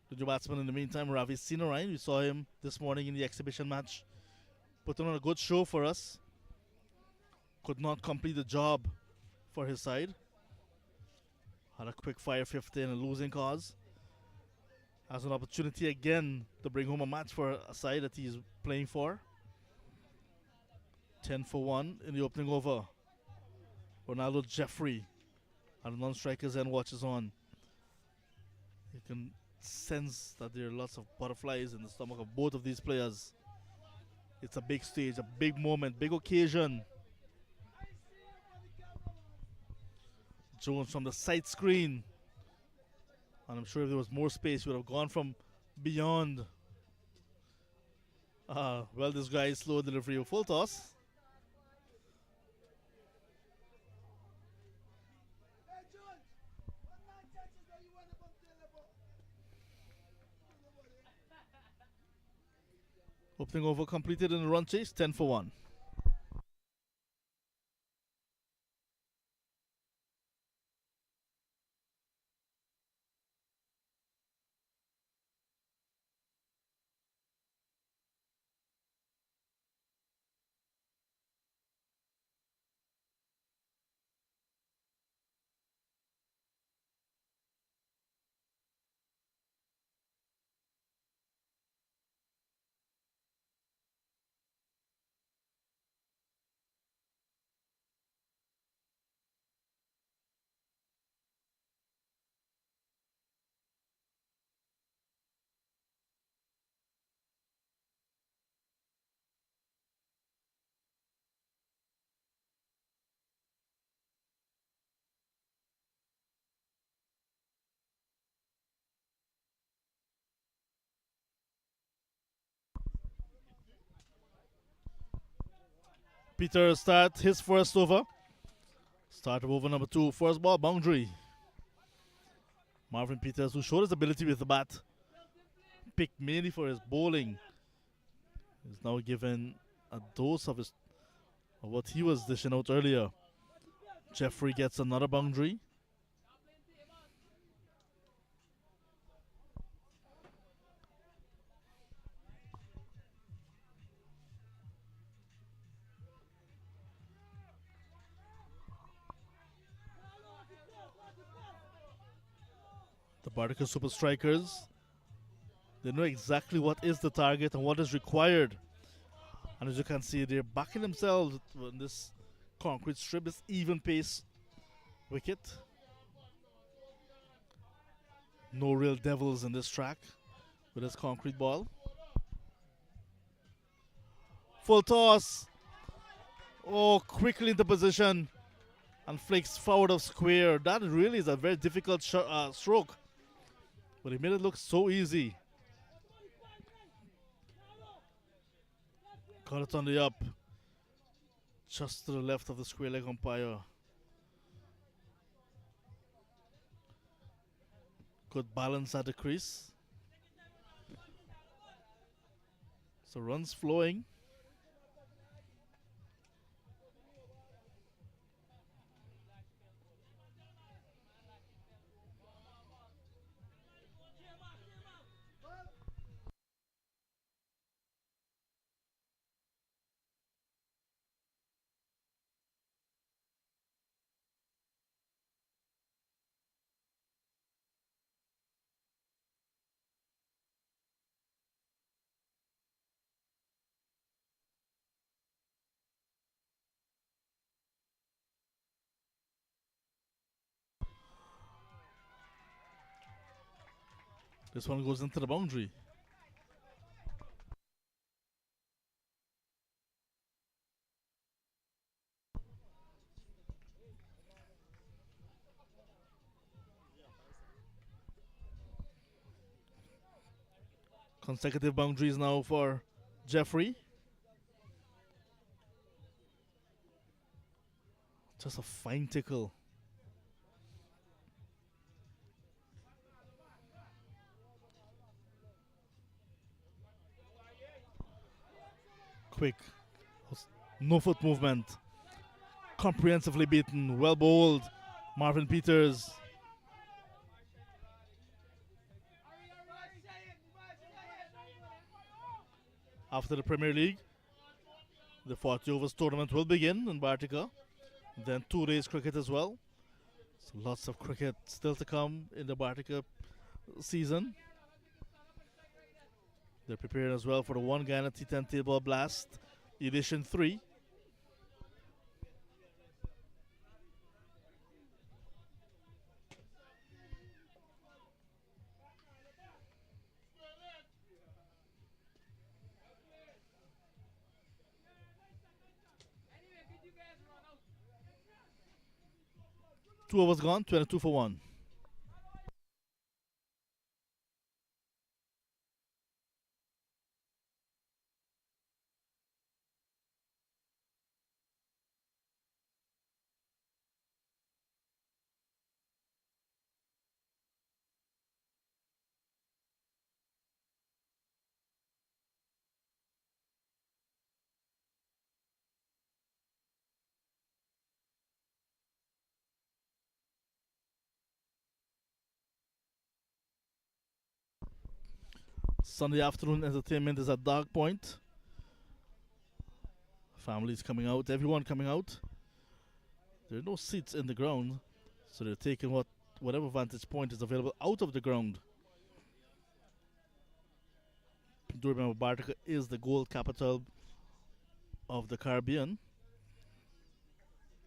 S2: The new batsman in the meantime, Ravi Sinarayan. We saw him this morning in the exhibition match. Put on a good show for us. Could not complete the job for his side. Had a quick fire 50 in a losing cause. Has an opportunity again to bring home a match for a side that he's playing for. 10 for 1 in the opening over. Ronaldo Jeffrey and the non-strikers and watches on. You can sense that there are lots of butterflies in the stomach of both of these players. It's a big stage, a big moment, big occasion. Jones from the side screen. And I'm sure if there was more space, he would have gone from beyond. Well, this guy is slow delivery of full toss. Opening over completed in the run chase, 10 for 1. Peter start his first over. Start of over number 2. First ball, boundary. Marvin Peters, who showed his ability with the bat, picked mainly for his bowling, is now given a dose of what he was dishing out earlier. Jeffrey gets another boundary. The Bartica Super Strikers, they know exactly what is the target and what is required. And as you can see, they're backing themselves on this concrete strip, this even pace wicket. No real devils in this track with this concrete ball. Full toss. Oh, quickly into position and flicks forward of square. That really is a very difficult stroke, but he made it look so easy. Got it on the up, just to the left of the square leg umpire. Good balance at the crease. So runs flowing. This one goes into the boundary. Consecutive boundaries now for Jeffrey. Just a fine tickle. Quick. No foot movement. Comprehensively beaten. Well bowled. Marvin Peters. After the Premier League, the 40 overs tournament will begin in Bartica. Then 2 days cricket as well. So lots of cricket still to come in the Bartica season. They're prepared as well for the One Ghana T10 Table Blast Edition 3. Two overs gone, 22 for 1. Sunday afternoon entertainment is at Dagg Point. Families coming out, everyone coming out. There are no seats in the ground, so they're taking whatever vantage point is available out of the ground. Do remember, Bartica is the gold capital of the Caribbean,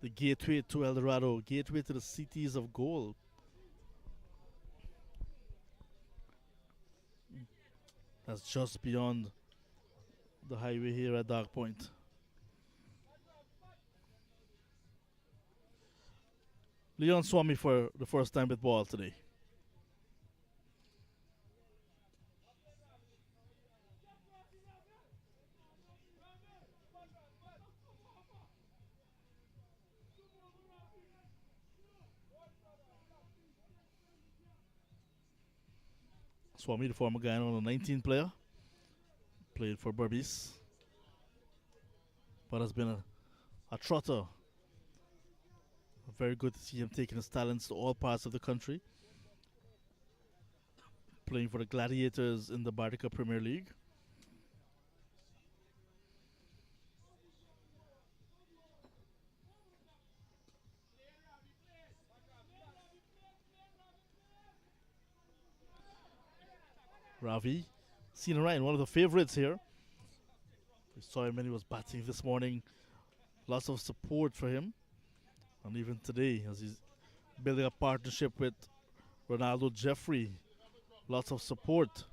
S2: the gateway to El Dorado, gateway to the cities of gold. That's just beyond the highway here at Dagg Point. Leon Swami for the first time with ball today. Swami, the former Guyana on a 19 player, played for Berbice, but has been a trotter. Very good to see him taking his talents to all parts of the country. Playing for the Gladiators in the Bartica Premier League. Ravi, Cena Ryan, one of the favorites here. We saw him when he was batting this morning. Lots of support for him. And even today, as he's building a partnership with Ronaldo Jeffrey, lots of support.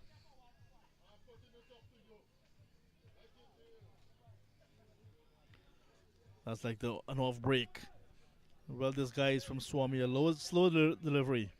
S2: That's like an off break. Well, this guy is from Swami, a slow delivery.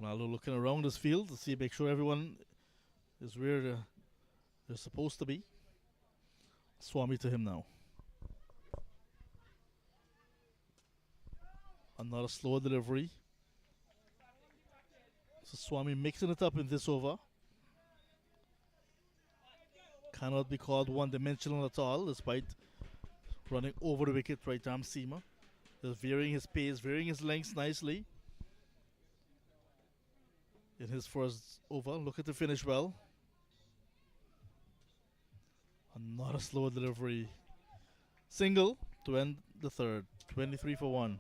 S2: Ronaldo looking around this field to see, make sure everyone is where they're supposed to be. Swami to him now. Another slow delivery. So Swami mixing it up in this over. Cannot be called one-dimensional at all, despite running over the wicket right arm seamer. Just varying his pace, varying his lengths nicely in his first over. Look at the finish well. And not a slow delivery. Single to end the third. 23 for 1.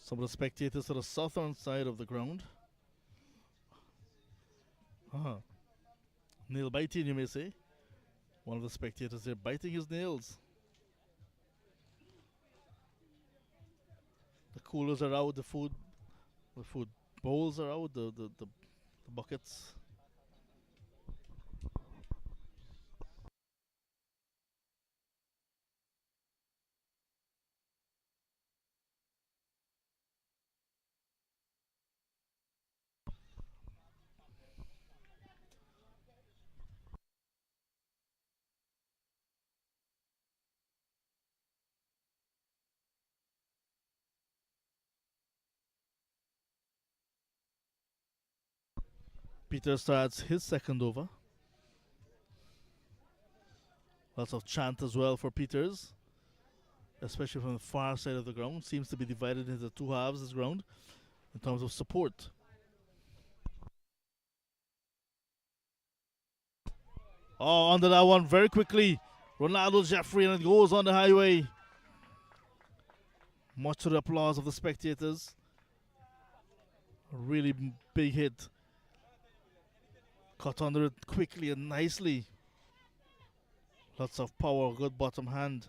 S2: Some of the spectators to the southern side of the ground. Nail biting, you may say. One of the spectators there biting his nails. The coolers are out, the food bowls are out, the buckets. Peter starts his second over. Lots of chant as well for Peters, especially from the far side of the ground. Seems to be divided into two halves, this ground, in terms of support. Oh, under that one very quickly. Ronaldo Jeffrey, and it goes on the highway. Much to the applause of the spectators. A really big hit. Caught under it quickly and nicely. Lots of power, good bottom hand.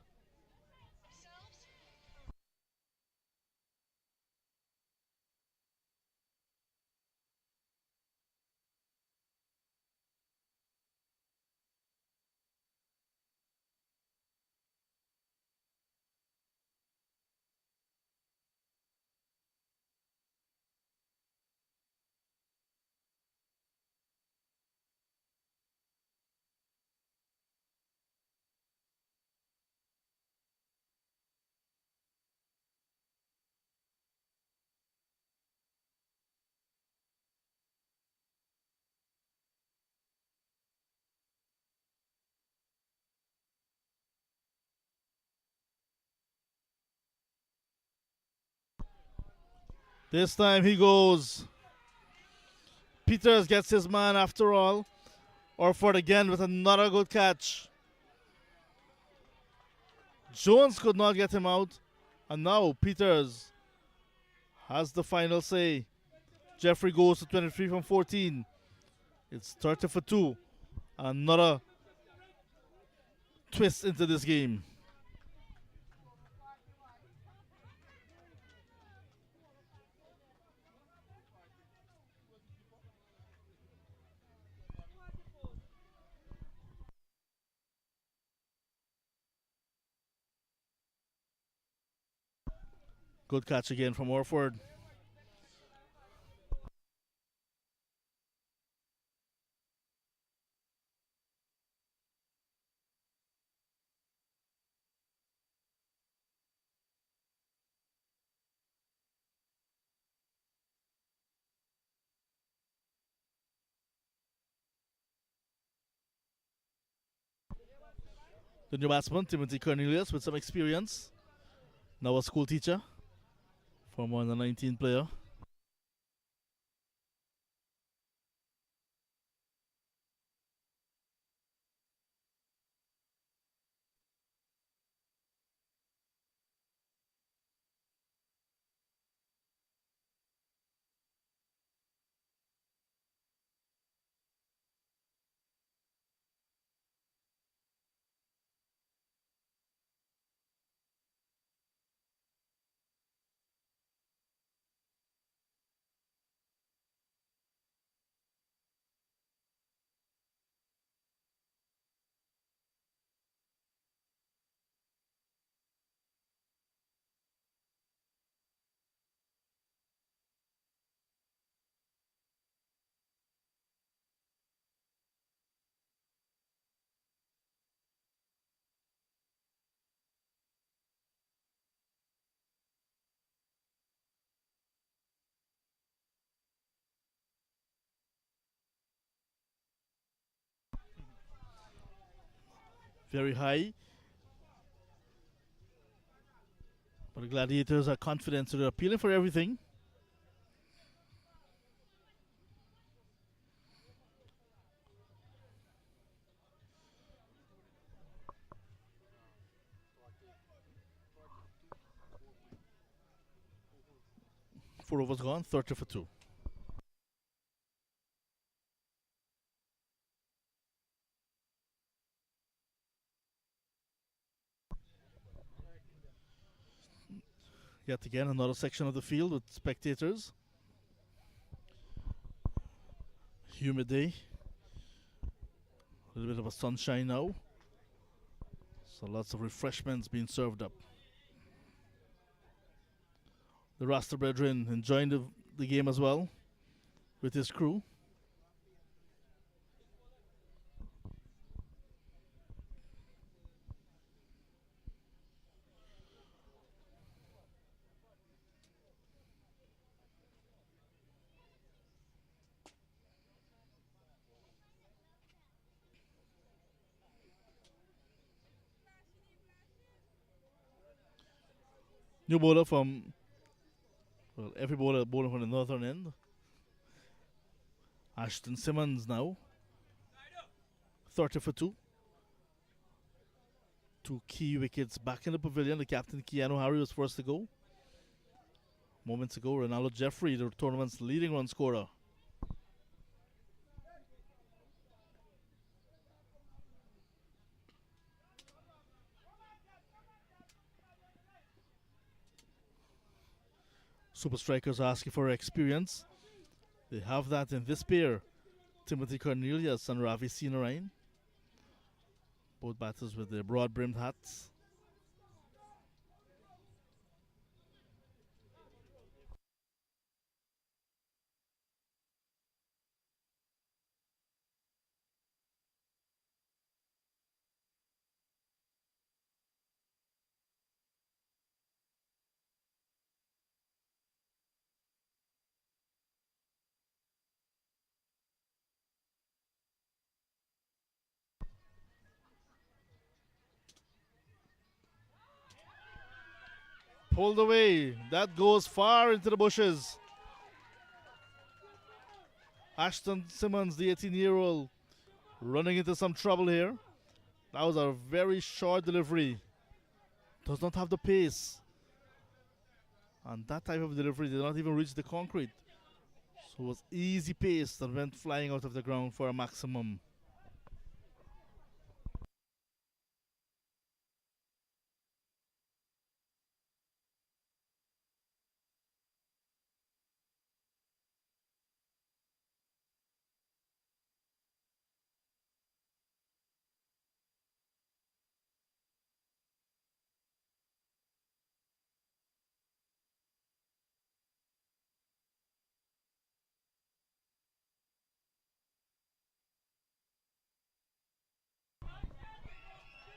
S2: This time he goes. Peters gets his man after all. Orford again with another good catch. Jones could not get him out. And now Peters has the final say. Jeffrey goes to 23 from 14. It's 30 for 2. Another twist into this game. Good catch again from Orford. The new batsman, Timothy Cornelius, with some experience. Now a school teacher. Former under 19 player. very high. But the Gladiators are confident, so they're appealing for everything. Four overs gone, 30 for 2. Yet again, another section of the field with spectators. Humid day. A little bit of a sunshine now. So lots of refreshments being served up. The Rasta brethren enjoying the game as well with his crew. New bowler from, well, every bowler from the northern end. Ashton Simmons now. 30 for 2. 2 key wickets back in the pavilion. The captain, Keanu Harry, was first to go. Moments ago, Ronaldo Jeffrey, the tournament's leading run scorer. Super strikers are asking for experience. They have that in this pair. Timothy Cornelius and Ravi Sinarain. Both batters with their broad brimmed hats. Pulled away. That goes far into the bushes. Ashton Simmons, the 18-year-old, running into some trouble here. That was a very short delivery. Does not have the pace. And that type of delivery did not even reach the concrete. So it was easy pace that went flying out of the ground for a maximum.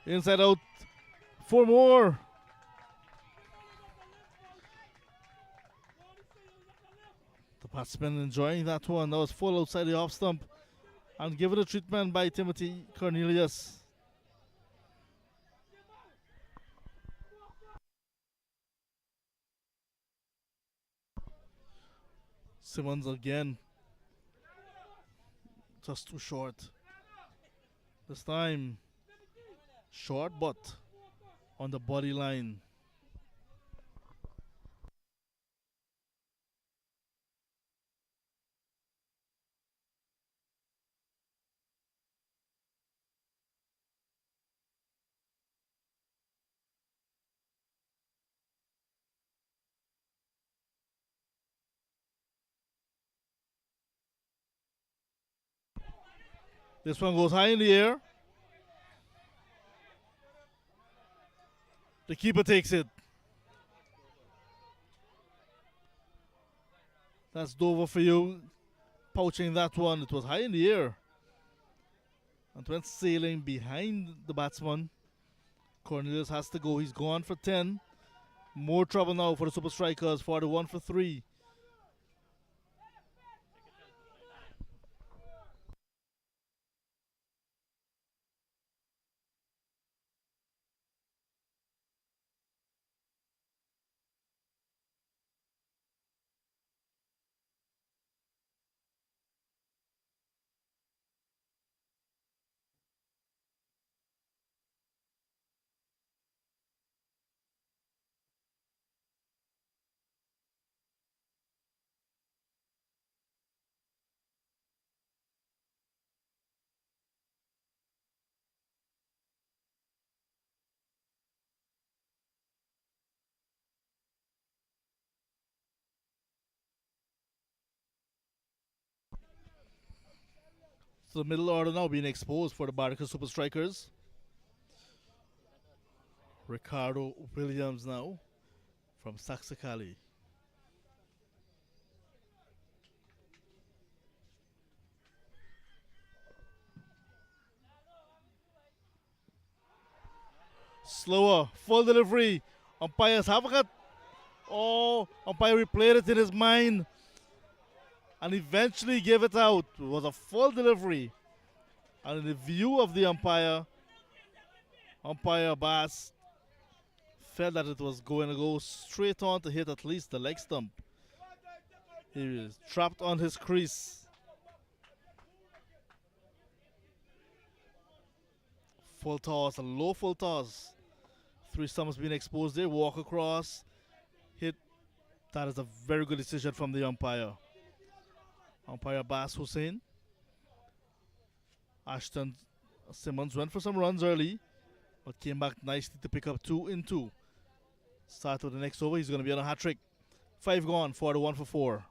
S2: Inside out. 4 more. The batsman enjoying that one. That was full outside the off stump. And given a treatment by Timothy Cornelius. Simmons again. Just too short. This time, short but on the body line. This one goes high in the air. The keeper takes it. That's Dover for you. Pouching that one. It was high in the air. And went sailing behind the batsman. Cornelius has to go. He's gone for 10. More trouble now for the Super Strikers. 41 for 3. to the middle order now being exposed for the Bartica Super Strikers. Ricardo Williams now from Saxicali. Slower, full delivery. Umpires have got. Oh, umpire replayed it in his mind and eventually gave it out. It was a full delivery. And in the view of the umpire, Umpire Bass felt that it was going to go straight on to hit at least the leg stump. He was trapped on his crease. Full toss, a low full toss. Three stumps being exposed there. Walk across, hit. That is a very good decision from the umpire. Umpire Bass Hussein. Ashton Simmons went for some runs early, but came back nicely to pick up 2 in 2. Start with the next over. He's going to be on a hat trick. 5 gone, 4 to 1 for 4.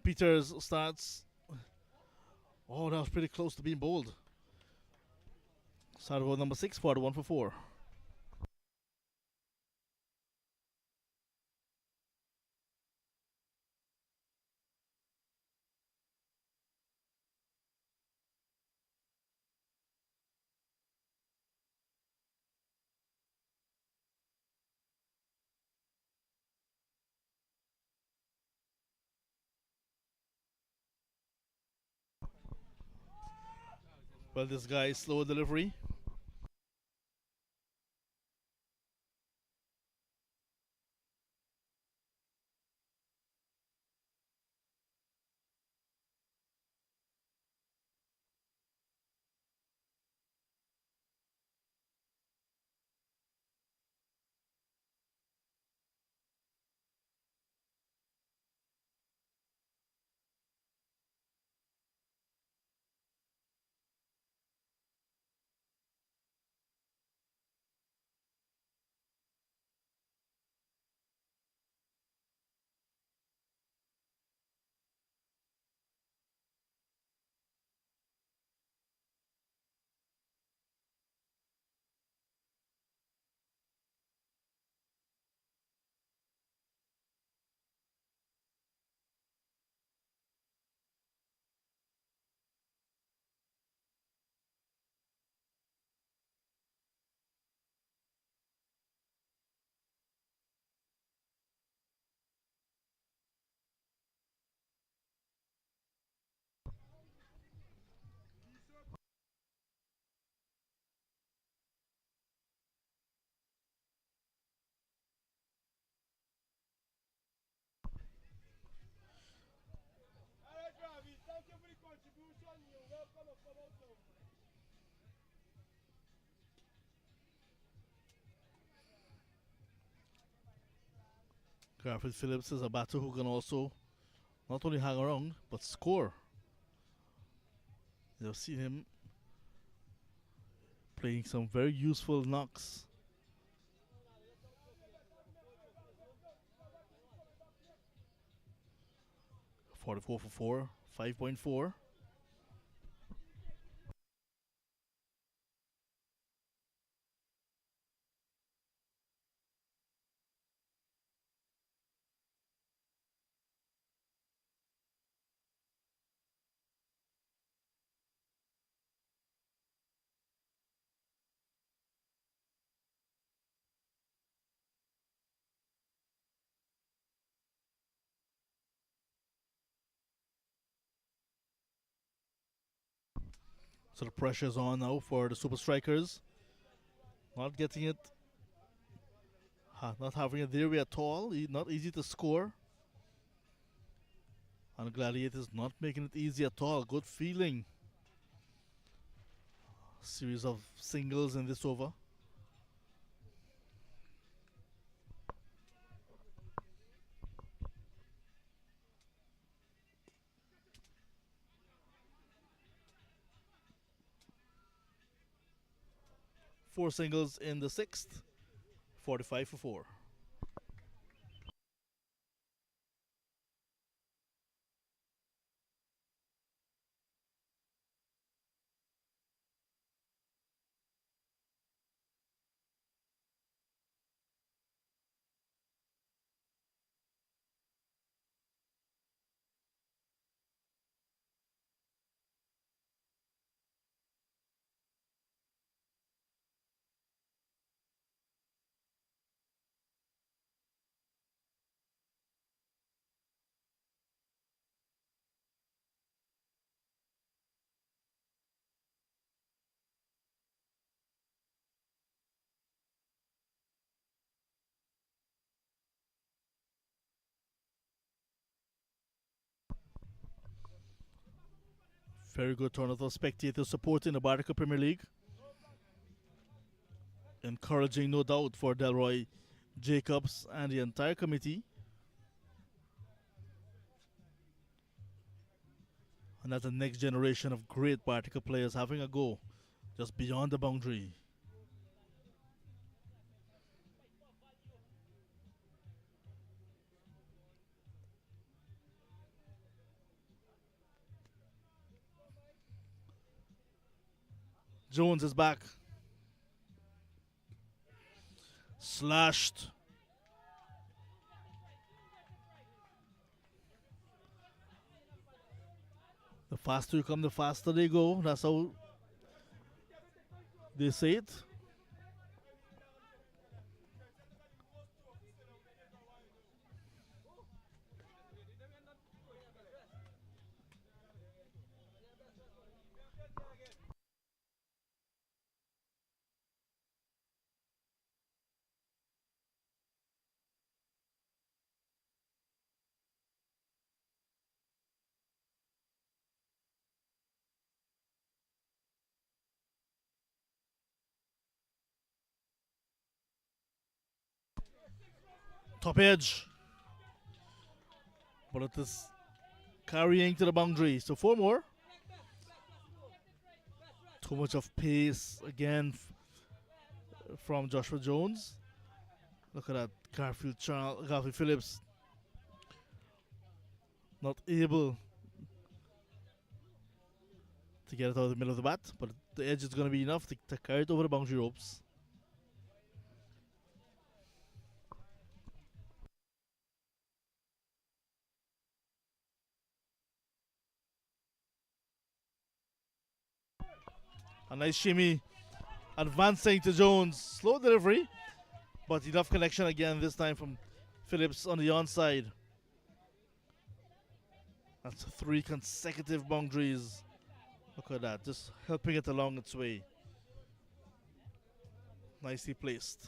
S2: Peters starts. Oh, that was pretty close to being bowled. Start over number 6, 4 to 1 for 4. Well, this guy is slow delivery. Garfield Phillips is a batter who can also not only hang around but score. You've seen him playing some very useful knocks. 44 for 4, 5.4. So the pressure's on now for the Super Strikers. Not getting it, not having it their way at all. Not easy to score. And Gladiators not making it easy at all. Good feeling. Series of singles in this over. Four singles in the sixth. 45 for 4. Very good turnout of spectators supporting the Bartica Premier League. Encouraging, no doubt, for Delroy Jacobs and the entire committee. And that's the next generation of great Bartica players having a go just beyond the boundary. Jones is back. Slashed. The faster you come, the faster they go. That's how they say it. Top edge. But it is carrying to the boundary. So 4 more. Too much of pace again from Joshua Jones. Look at that. Garfield Phillips not able to get it out of the middle of the bat, but the edge is going to be enough to carry it over the boundary ropes. A nice shimmy advancing to Jones. Slow delivery, but enough connection again, this time from Phillips on the onside. That's 3 consecutive boundaries. Look at that, just helping it along its way. Nicely placed.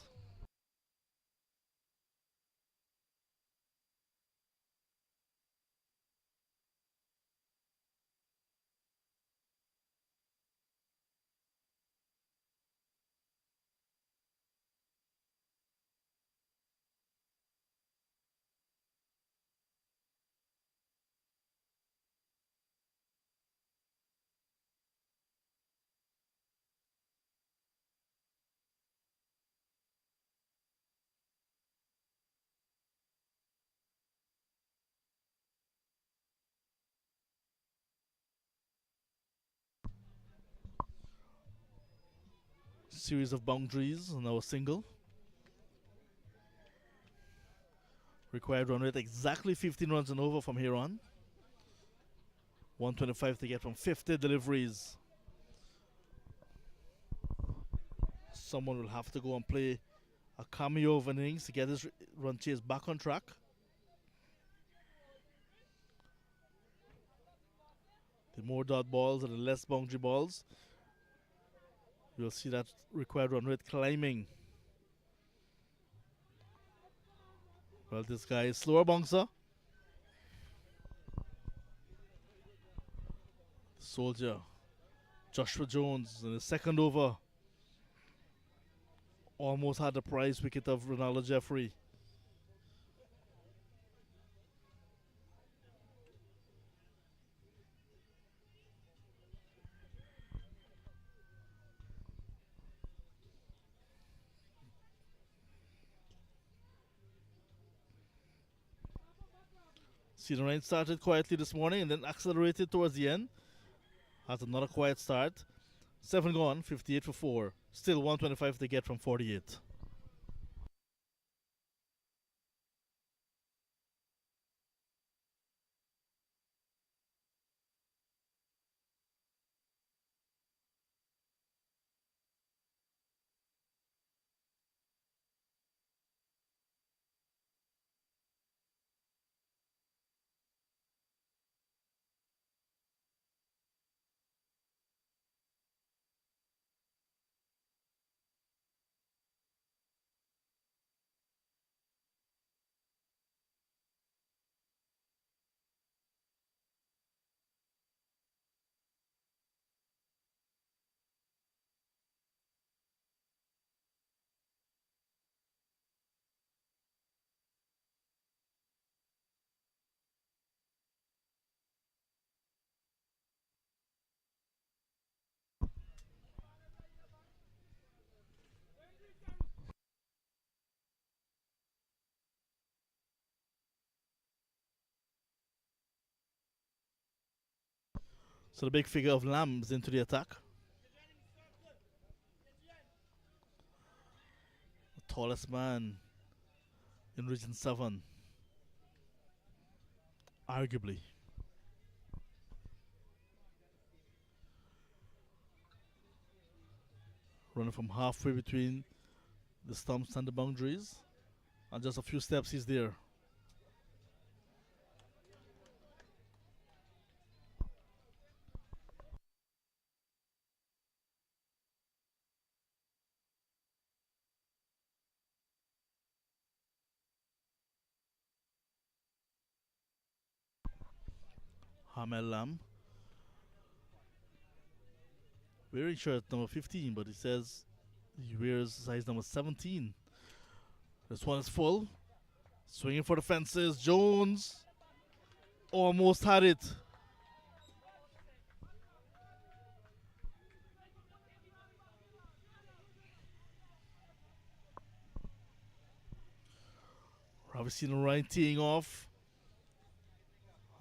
S2: Series of boundaries, now a single. Required run rate exactly 15 runs and over from here on. 125 to get from 50 deliveries. Someone will have to go and play a cameo of innings to get his run chase back on track. The more dot balls and the less boundary balls, You'll see that required run rate climbing. Well, this guy is slower bouncer. Soldier. Joshua Jones in the second over almost had the prize wicket of Ronaldo Jeffrey. See, the rain started quietly this morning and then accelerated towards the end. Has another quiet start. 7 gone, 58 for 4. Still 125 to get from 48. So the big figure of Lambs into the attack. The tallest man in Region 7. Arguably. Running from halfway between the stumps and the boundaries. And just a few steps, he's there. Hamel Lam. Wearing shirt number 15, but he says he wears size number 17. This one is full. Swinging for the fences. Jones almost had it. Ravicino Ryan teeing off.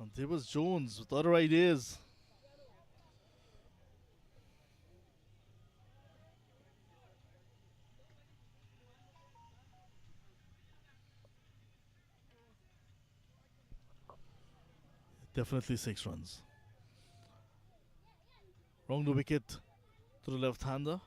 S2: And there was Jones with other ideas. Definitely 6 runs. Wrong the wicket to the left-hander.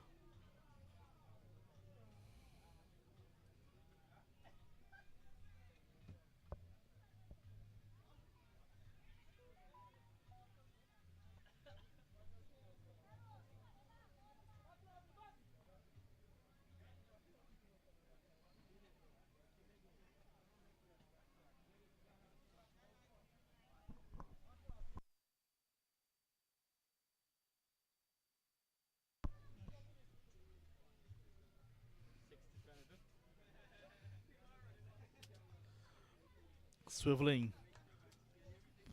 S2: Swiveling.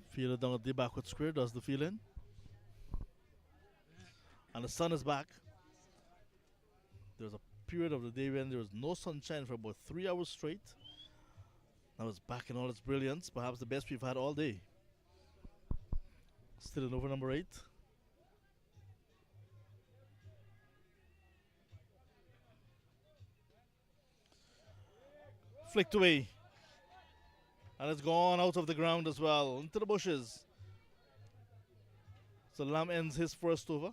S2: Fielder down at the backward square, does the field-in. And the sun is back. There was a period of the day when there was no sunshine for about 3 hours straight. Now it's back in all its brilliance, perhaps the best we've had all day. Still in over number 8. Flicked away. And it's gone out of the ground as well, into the bushes. So Lamb ends his first over.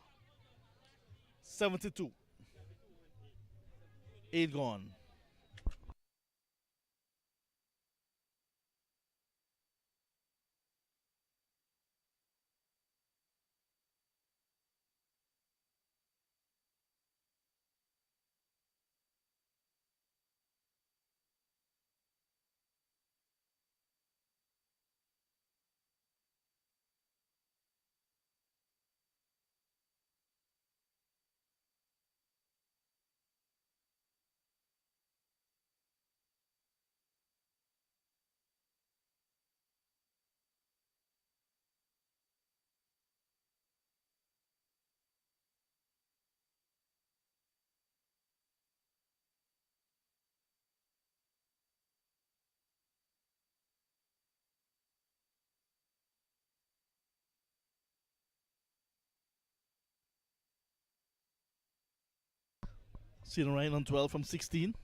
S2: 72. 8 gone. Cedar Ryan on 12 from 16.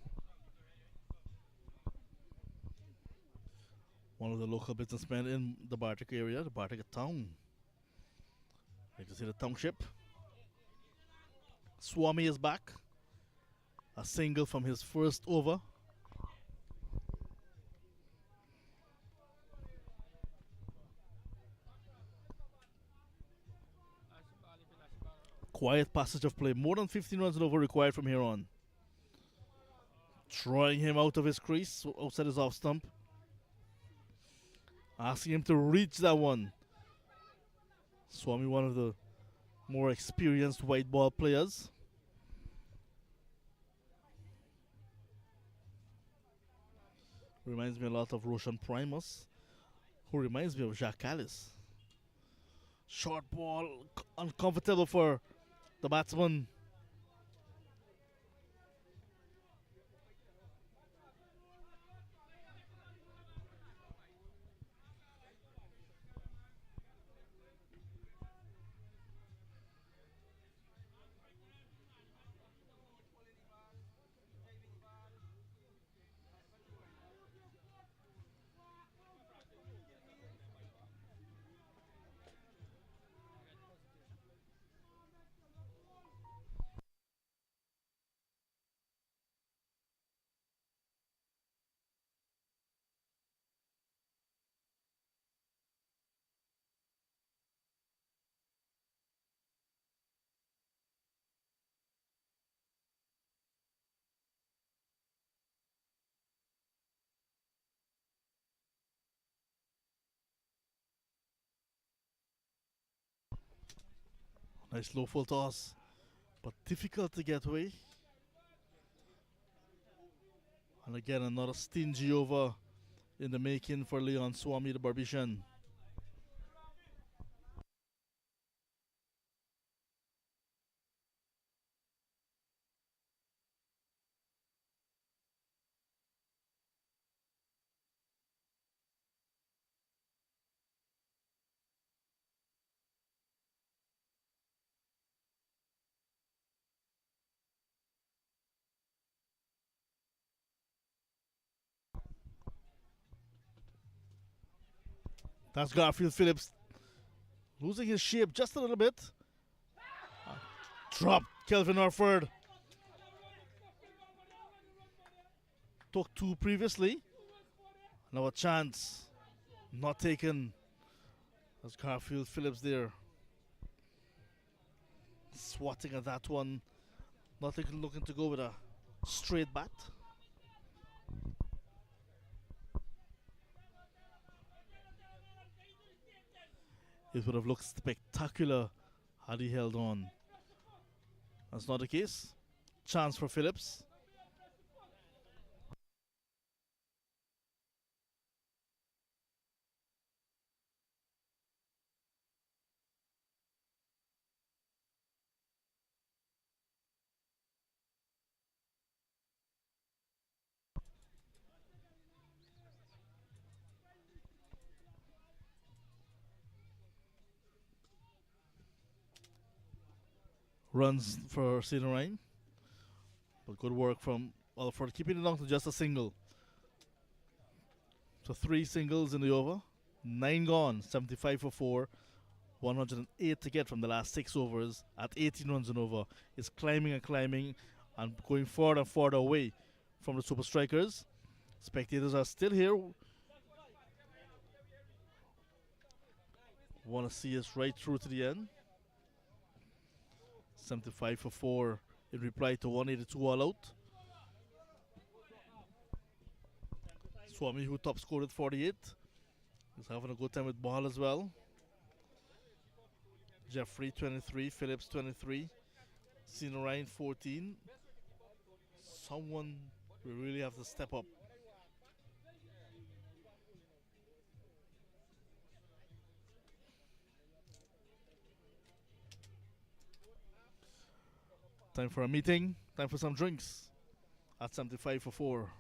S2: One of the local businessmen in the Bartica area, the Bartica town. Like to see the township. Swami is back. A single from his first over. Quiet passage of play. More than 15 runs and over required from here on. Throwing him out of his crease, outside his off stump. Asking him to reach that one. Swami, one of the more experienced white ball players. Reminds me a lot of Roshan Primus, who reminds me of Jacques Callis. Short ball, uncomfortable for the batsman. Nice low full toss, but difficult to get away. And again, another stingy over in the making for Leon Swami, the Barbician. That's Garfield Phillips losing his shape just a little bit. Dropped Kelvin Orford. Took two previously. Now a chance. Not taken. That's Garfield Phillips there. Swatting at that one. Not looking to go with a straight bat. It would have looked spectacular had he held on. That's not the case. Chance for Phillips. Runs for Cedar Ryan. But good work from Alford, keeping it down to just a single. So 3 singles in the over. 9 gone, 75 for 4. 108 to get from the last 6 overs at 18 runs and over. Is climbing and climbing and going further and further away from the Super Strikers. Spectators are still here. Want to see us right through to the end. 75 for 4 in reply to 182 all out. Swami, who top scored at 48, is having a good time with ball as well. Jeffrey 23, Phillips 23, Cedar Ryan 14. Someone will really have to step up. Time for a meeting, time for some drinks at 75 for 4.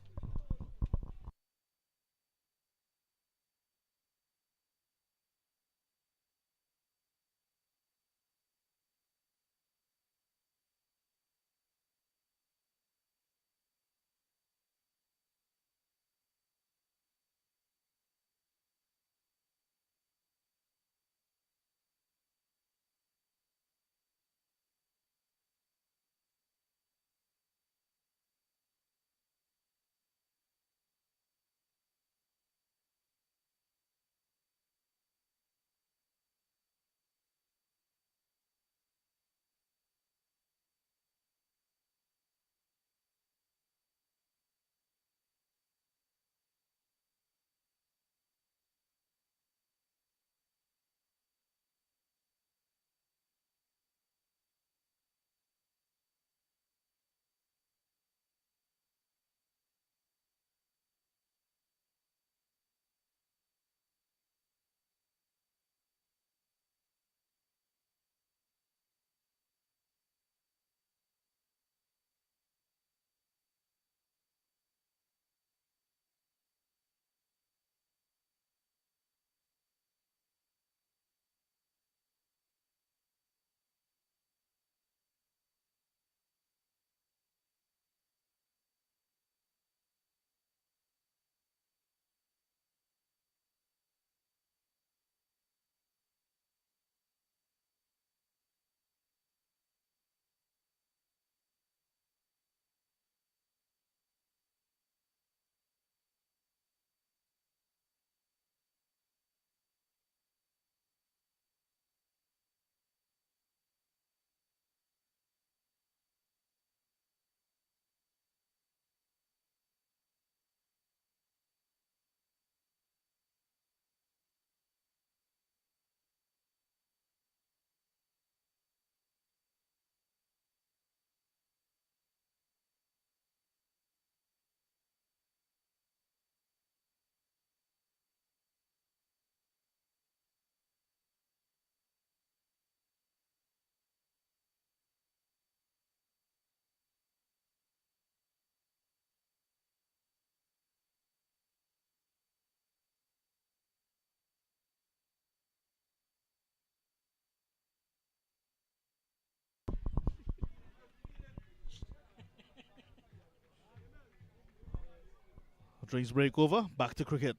S2: Drinks break over. Back to cricket.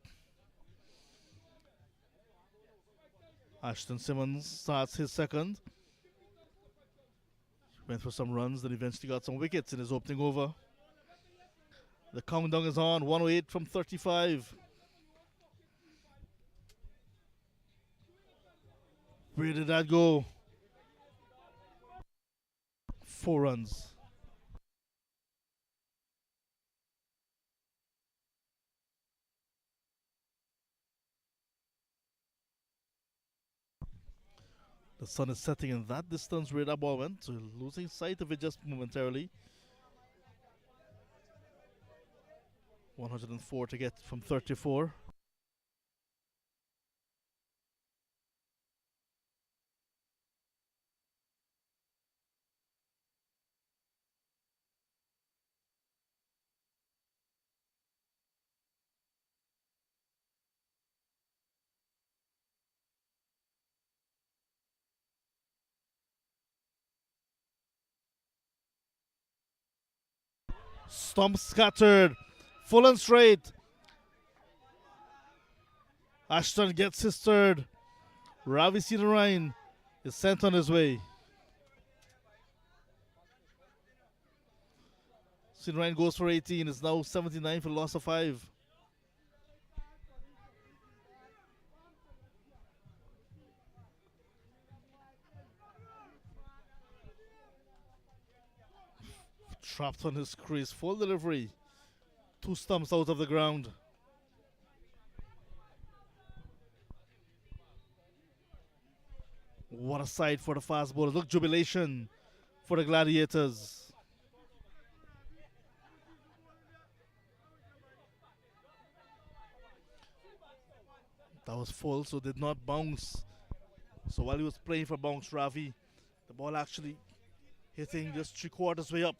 S2: Ashton Simmons starts his second. Went for some runs, then eventually got some wickets in his opening over. The countdown is on. 108 from 35. Where did that go? 4 runs. The sun is setting in that distance where that ball went, so losing sight of it just momentarily. 104 to get from 34. Stump scattered. Full and straight. Ashton gets his third. Ravi Sinarayan is sent on his way. Sinarayan goes for 18. It's now 79 for loss of 5. Trapped on his crease. Full delivery. 2 stumps out of the ground. What a sight for the fast bowlers. Look, jubilation for the Gladiators. That was full, so did not bounce. So while he was playing for bounce Ravi, the ball actually hitting just 3/4 way up.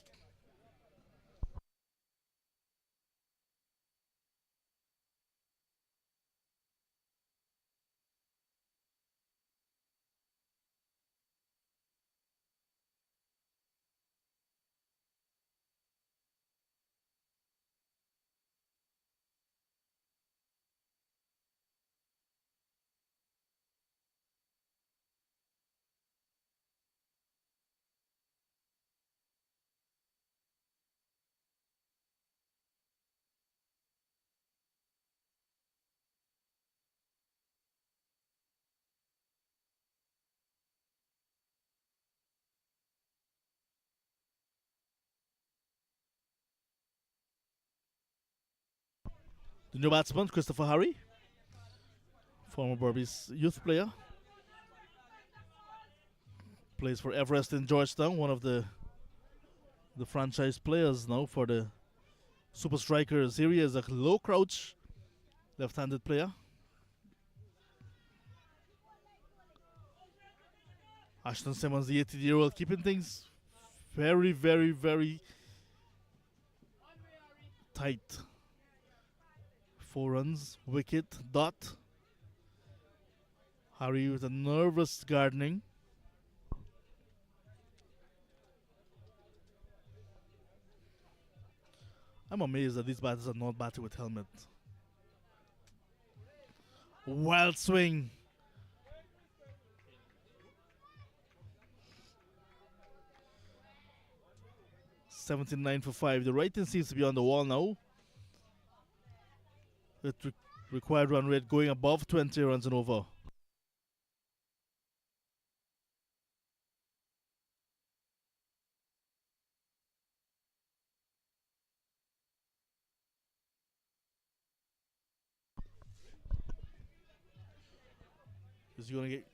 S2: The new batsman, Christopher Harry, former Berbice youth player, plays for Everest in Georgetown, one of the franchise players now for the Super Strikers. Here he is, a low crouch left-handed player. Ashton Simmons, the 80-year-old, keeping things very, very, very tight. 4 runs, wicket, dot. Harry with a nervous gardening. I'm amazed that these batters are not batting with helmet. Wild swing. $79 for 5. The rating seems to be on the wall now. It required run rate going above 20 runs and over. Is he going to get...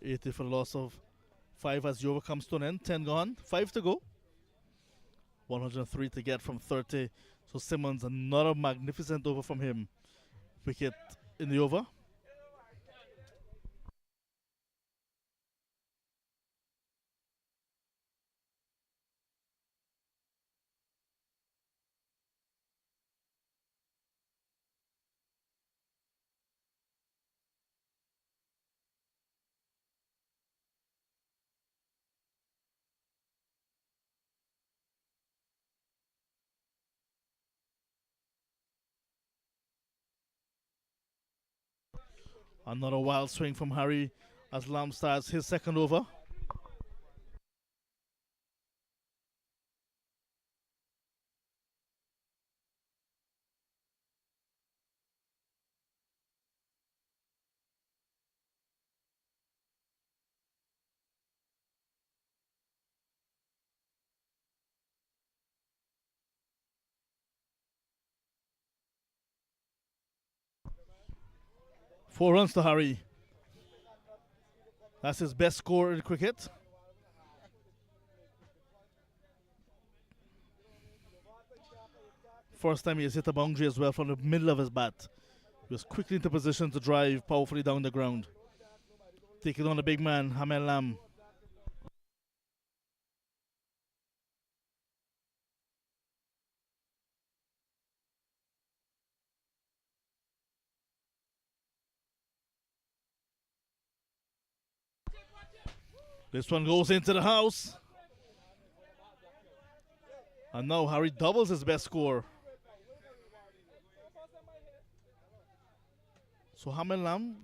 S2: 80 for the loss of 5 as the over comes to an end. 10 gone, 5 to go. 103 to get from 30 So Simmons, another magnificent over from him. Wicket in the over. Another wild swing from Harry as Lamb starts his second over. Four runs to Harry. That's his best score in cricket. First time he has hit a boundary as well from the middle of his bat. He was quickly into position to drive powerfully down the ground. Taking on the big man, Hamel Lam. This one goes into the house. And now Harry doubles his best score. So Hamel Lam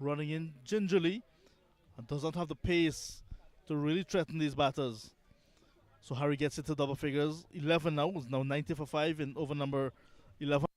S2: running in gingerly and does not have the pace to really threaten these batters. So Harry gets into double figures. 11 now, is now 90 for 5 in over number 11.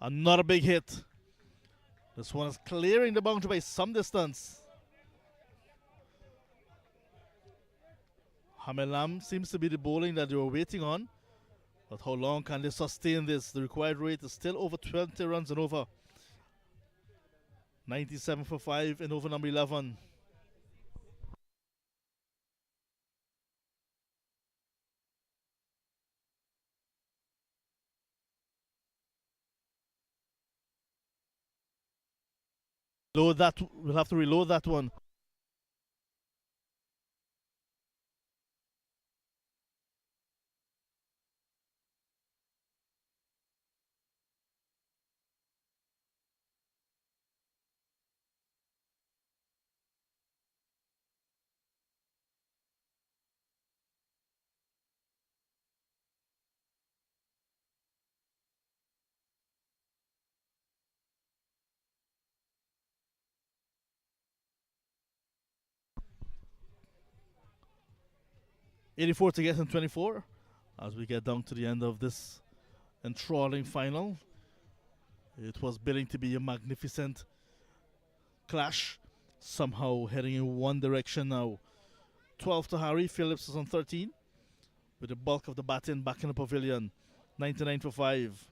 S2: Another big hit. This one is clearing the boundary by some distance. Hamel Lam seems to be the bowling that they were waiting on. But how long can they sustain this? The required rate is still over 20 runs and over. 97 for 5 in over number 11. Load that. We'll have to reload that one. .84 to get in 24 as we get down to the end of this enthralling final. It was billing to be a magnificent clash, somehow heading in one direction now. 12 to Harry, Phillips is on 13, with the bulk of the batting back in the pavilion. 99 for 5.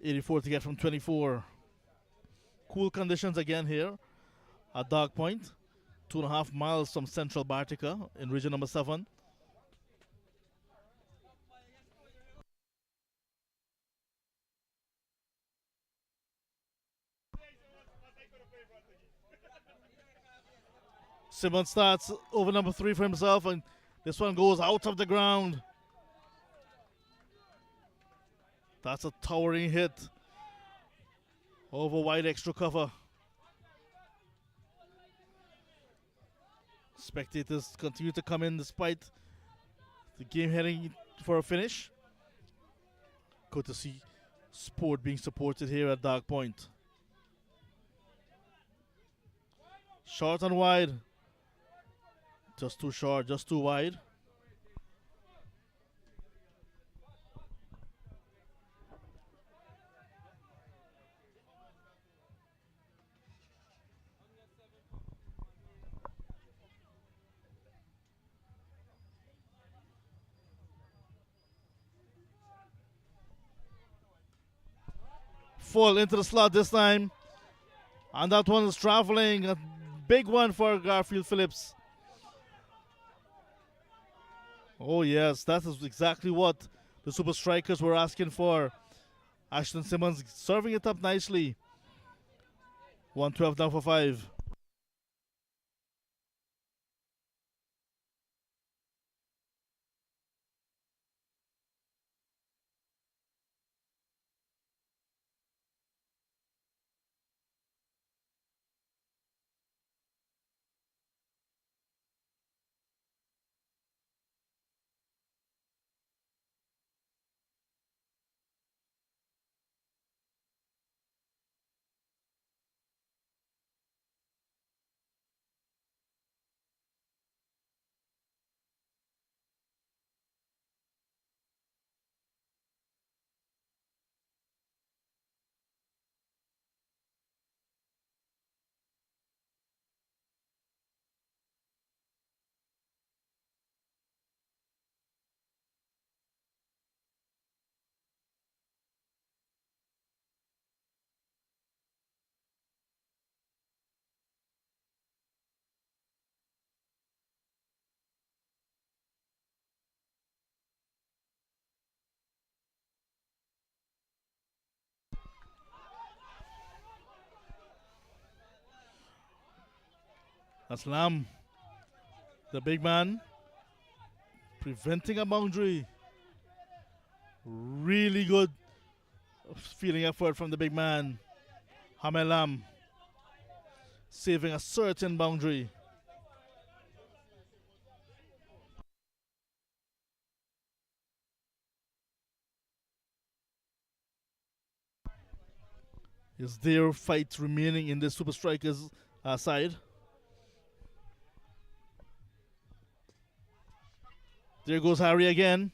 S2: 84 to get from 24. Cool conditions again here at Dog Point. 2.5 miles from central Bartica in region number 7. Simmons starts over number 3 for himself, and this one goes out of the ground. That's a towering hit over wide extra cover. Spectators continue to come in despite the game heading for a finish. Good to see sport being supported here at Dog Point. Short and wide. Just too short, just too wide. Full into the slot this time. And that one is traveling. A big one for Garfield Phillips. Oh, yes, that is exactly what the Super Strikers were asking for. Ashton Simmons serving it up nicely. 112 down for 5. That's Lamb, the big man, preventing a boundary. Really good feeling effort from the big man. Hamel Lamb saving a certain boundary. Is there fight remaining in the Super Strikers side? There goes Harry again.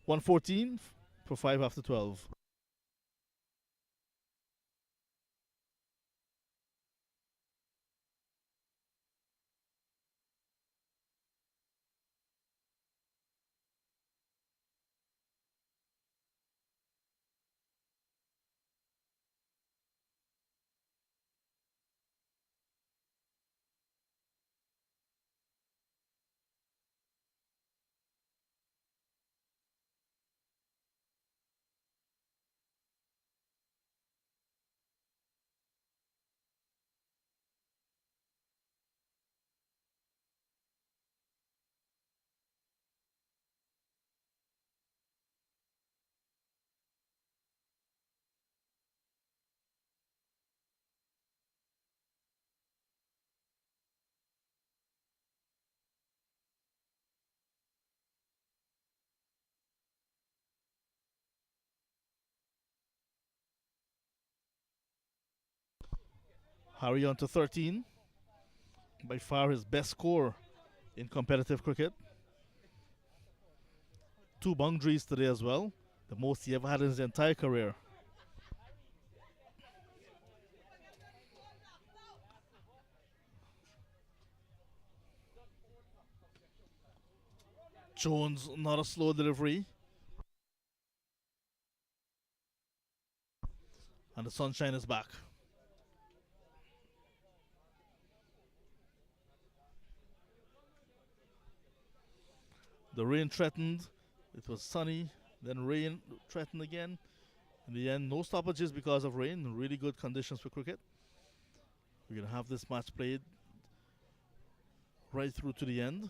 S2: .114 for 5 after 12. Harry on to 13. By far his best score in competitive cricket. 2 boundaries today as well. The most he ever had in his entire career. Jones, not a slow delivery. And the sunshine is back. The rain threatened. It was sunny. Then rain threatened again. In the end, no stoppages because of rain. Really good conditions for cricket. We're going to have this match played right through to the end.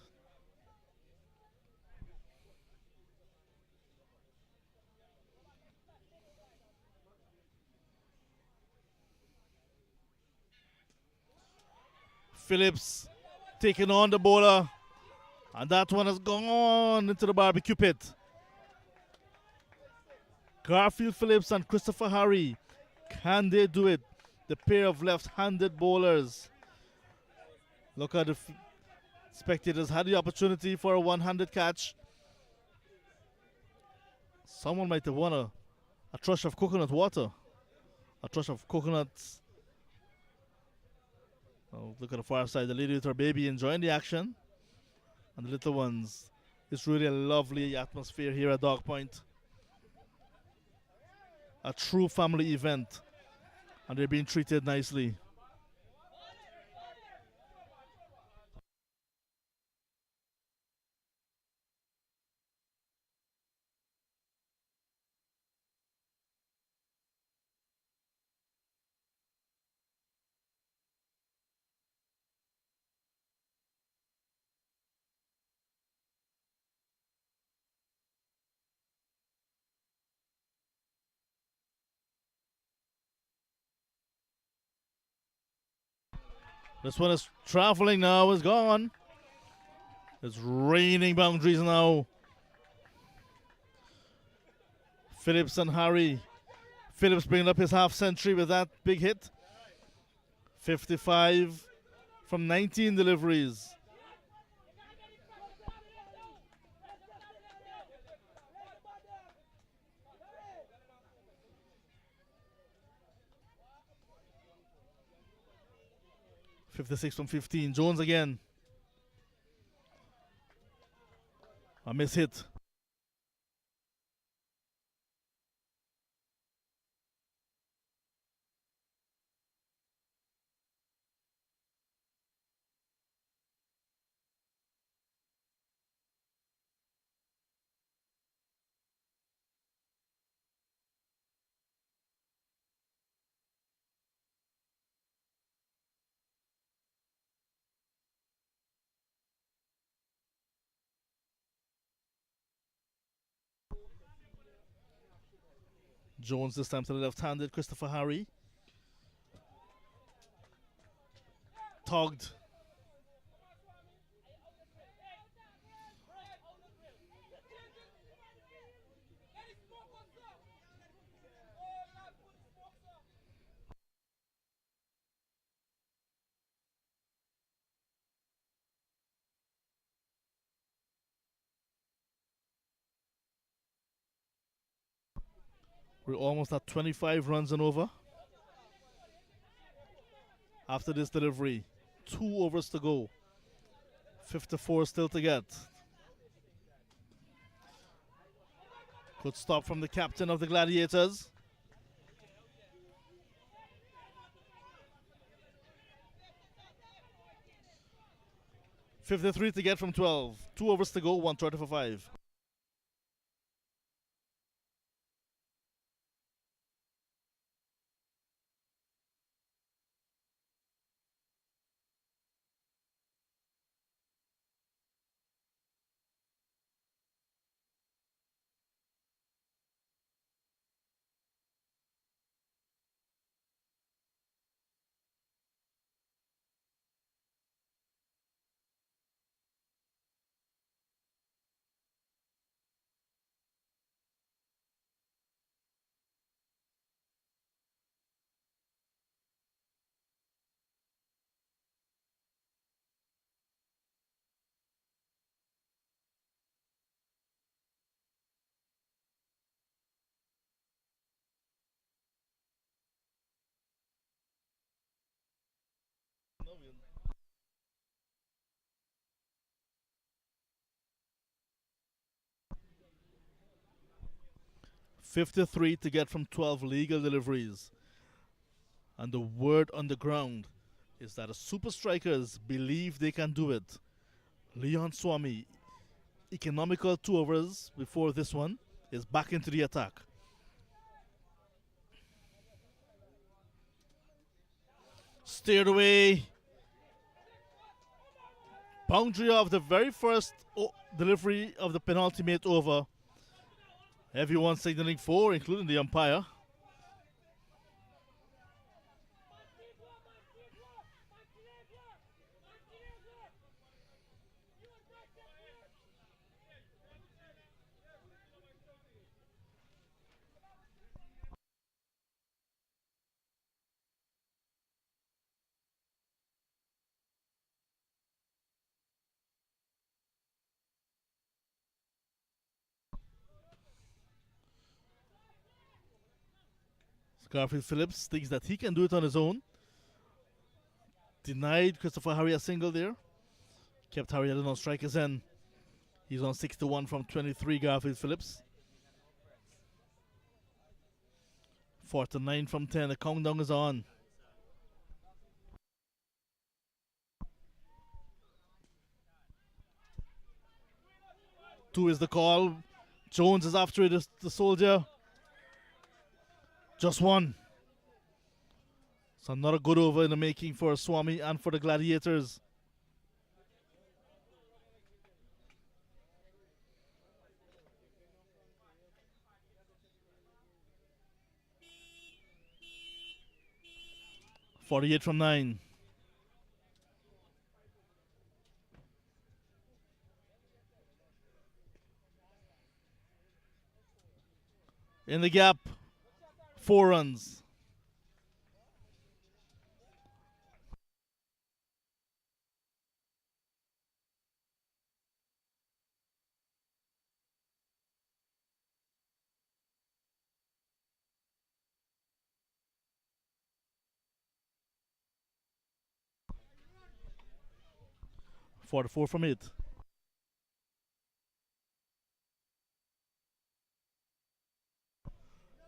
S2: Phillips taking on the bowler. And that one has gone into the barbecue pit. Garfield Phillips and Christopher Harry. Can they do it? The pair of left-handed bowlers. Look at the spectators had the opportunity for a one-handed catch. Someone might have won a thrush of coconut water. A thrush of coconuts. Oh, look at the far side. The lady with her baby enjoying the action. And the little ones. It's really a lovely atmosphere here at Dog Point. A true family event. And they're being treated nicely. This one is traveling now, is gone. It's raining boundaries now. Phillips and Harry. Phillips bringing up his half century with that big hit. 55 from 19 deliveries. .56 from 15. Jones again. A miss hit. Jones this time to the left-handed. Christopher Harry. Tugged. We're almost at 25 runs and over. After this delivery, 2 overs to go. 54 still to get. Good stop from the captain of the Gladiators. .53 to get from 12. 2 overs to go, 130 for 5. 53 to get from 12 legal deliveries. And the word on the ground is that the super strikers believe they can do it. Leon Swami, economical 2 overs before this one, is back into the attack. Steered away. Boundary of the very first delivery of the penultimate over. Everyone signaling 4, including the umpire. Garfield Phillips thinks that he can do it on his own. Denied Christopher Harry a single there. Kept Harry Allen on strikers end. He's on 61 from 23, Garfield Phillips. 49 from 10. The countdown is on. Two is the call. Jones is after it, the soldier. Just one. So not a good over in the making for Swami and for the Gladiators. .48 from 9. In the gap, 4 runs. .44 from 8.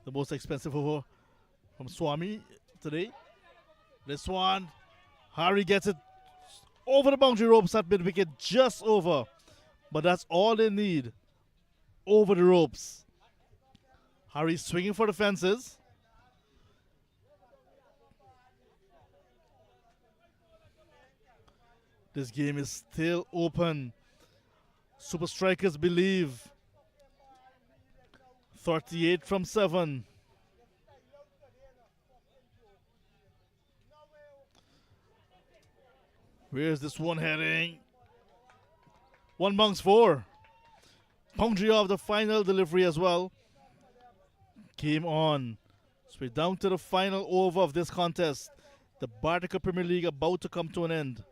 S2: The most expensive over from Swami today. This one, Harry gets it over the boundary ropes at mid wicket, just over. But that's all they need. Over the ropes. Harry swinging for the fences. This game is still open. Super Strikers believe. 38 from 7. Where's this one heading? One bounce 4. Boundary of the final delivery as well. Game on. So we're down to the final over of this contest. The Bartica Premier League about to come to an end.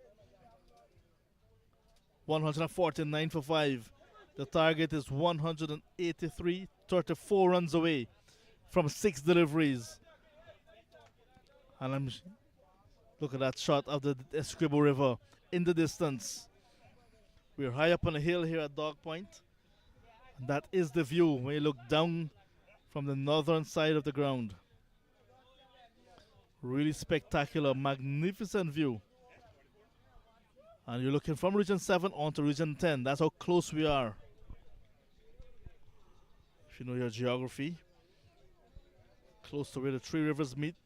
S2: 149 for 5. The target is 183, 34 runs away from 6 deliveries. And look at that shot of the Escribo River in the distance. We're high up on a hill here at Dog Point. And that is the view when you look down from the northern side of the ground. Really spectacular, magnificent view. And you're looking from Region 7 onto Region 10. That's how close we are. If you know your geography. Close to where the 3 rivers meet.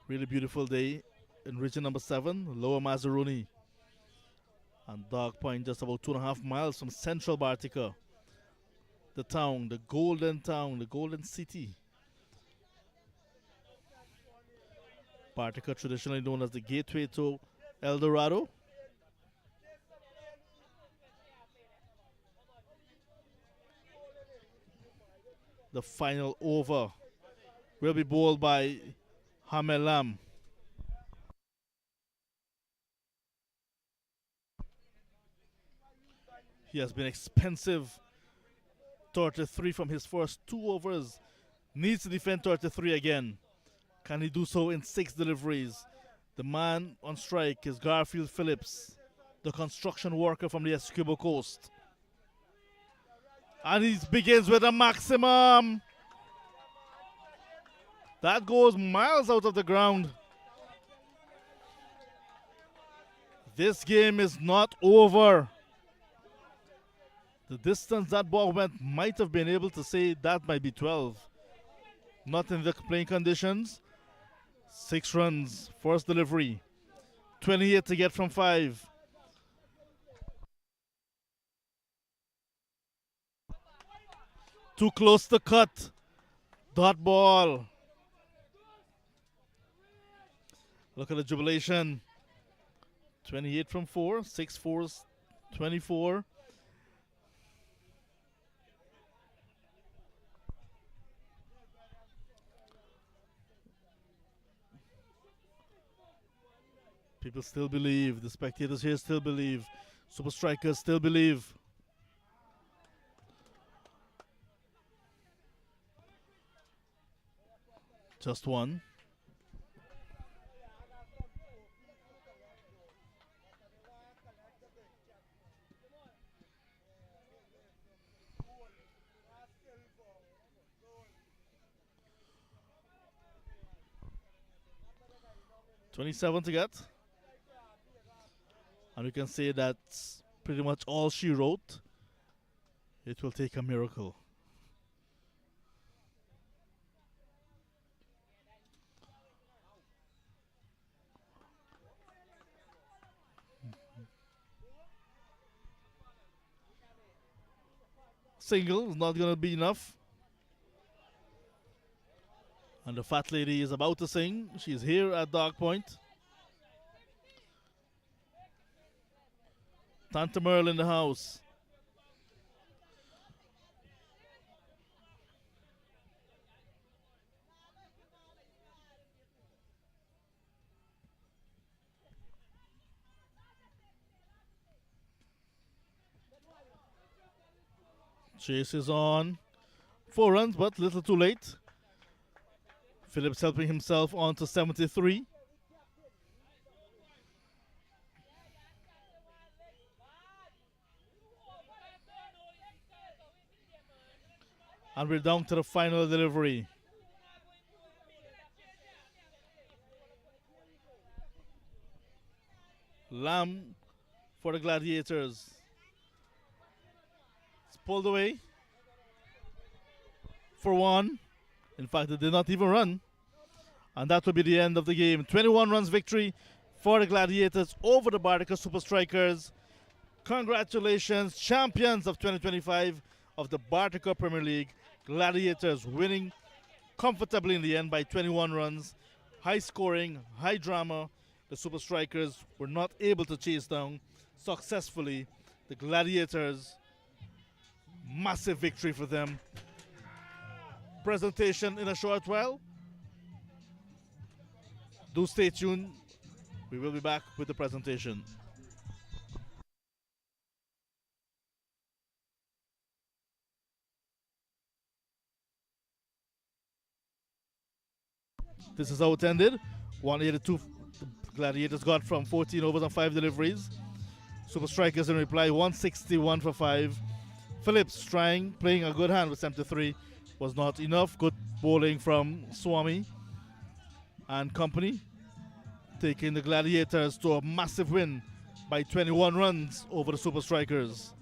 S2: Really beautiful day in Region number 7, Lower Mazaruni. And Dog Point just about 2.5 miles from central Bartica. The town, the golden city. Bartica traditionally known as the gateway to El Dorado. The final over will be bowled by Hamelam. He has been expensive. 33 from his first 2 overs. Needs to defend 33 again. Can he do so in 6 deliveries? The man on strike is Garfield Phillips, the construction worker from the Essequibo Coast. And he begins with a maximum. That goes miles out of the ground. This game is not over. The distance that ball went might have been able to say that might be 12. Not in the playing conditions. 6 runs, first delivery. 28 to get from 5. Too close to cut. Dot ball. Look at the jubilation. 28 from 4. 6 fours, 24. People still believe. The spectators here still believe. Super Strikers still believe. Just one. $27 to get. And we can say that's pretty much all she wrote. It will take a miracle. Single is not going to be enough. And the fat lady is about to sing. She's here at Dog Point. Tante Merle in the house. Chase is on. 4 runs, but little too late. Phillips helping himself on to 73. And we're down to the final delivery. Lamb for the Gladiators. It's pulled away for 1. In fact, it did not even run. And that will be the end of the game. 21 runs victory for the Gladiators over the Bartica Super Strikers. Congratulations, champions of 2025 of the Bartica Premier League. Gladiators winning comfortably in the end by 21 runs. High scoring, high drama. The Super Strikers were not able to chase down successfully the Gladiators. Massive victory for them. Presentation in a short while. Do stay tuned. We will be back with the presentation. This is how it ended. 182 Gladiators got from 14 overs and 5 deliveries. Super Strikers in reply 161 for 5. Phillips playing a good hand with 73 was not enough. Good bowling from Swami and company, taking the Gladiators to a massive win by 21 runs over the Super Strikers.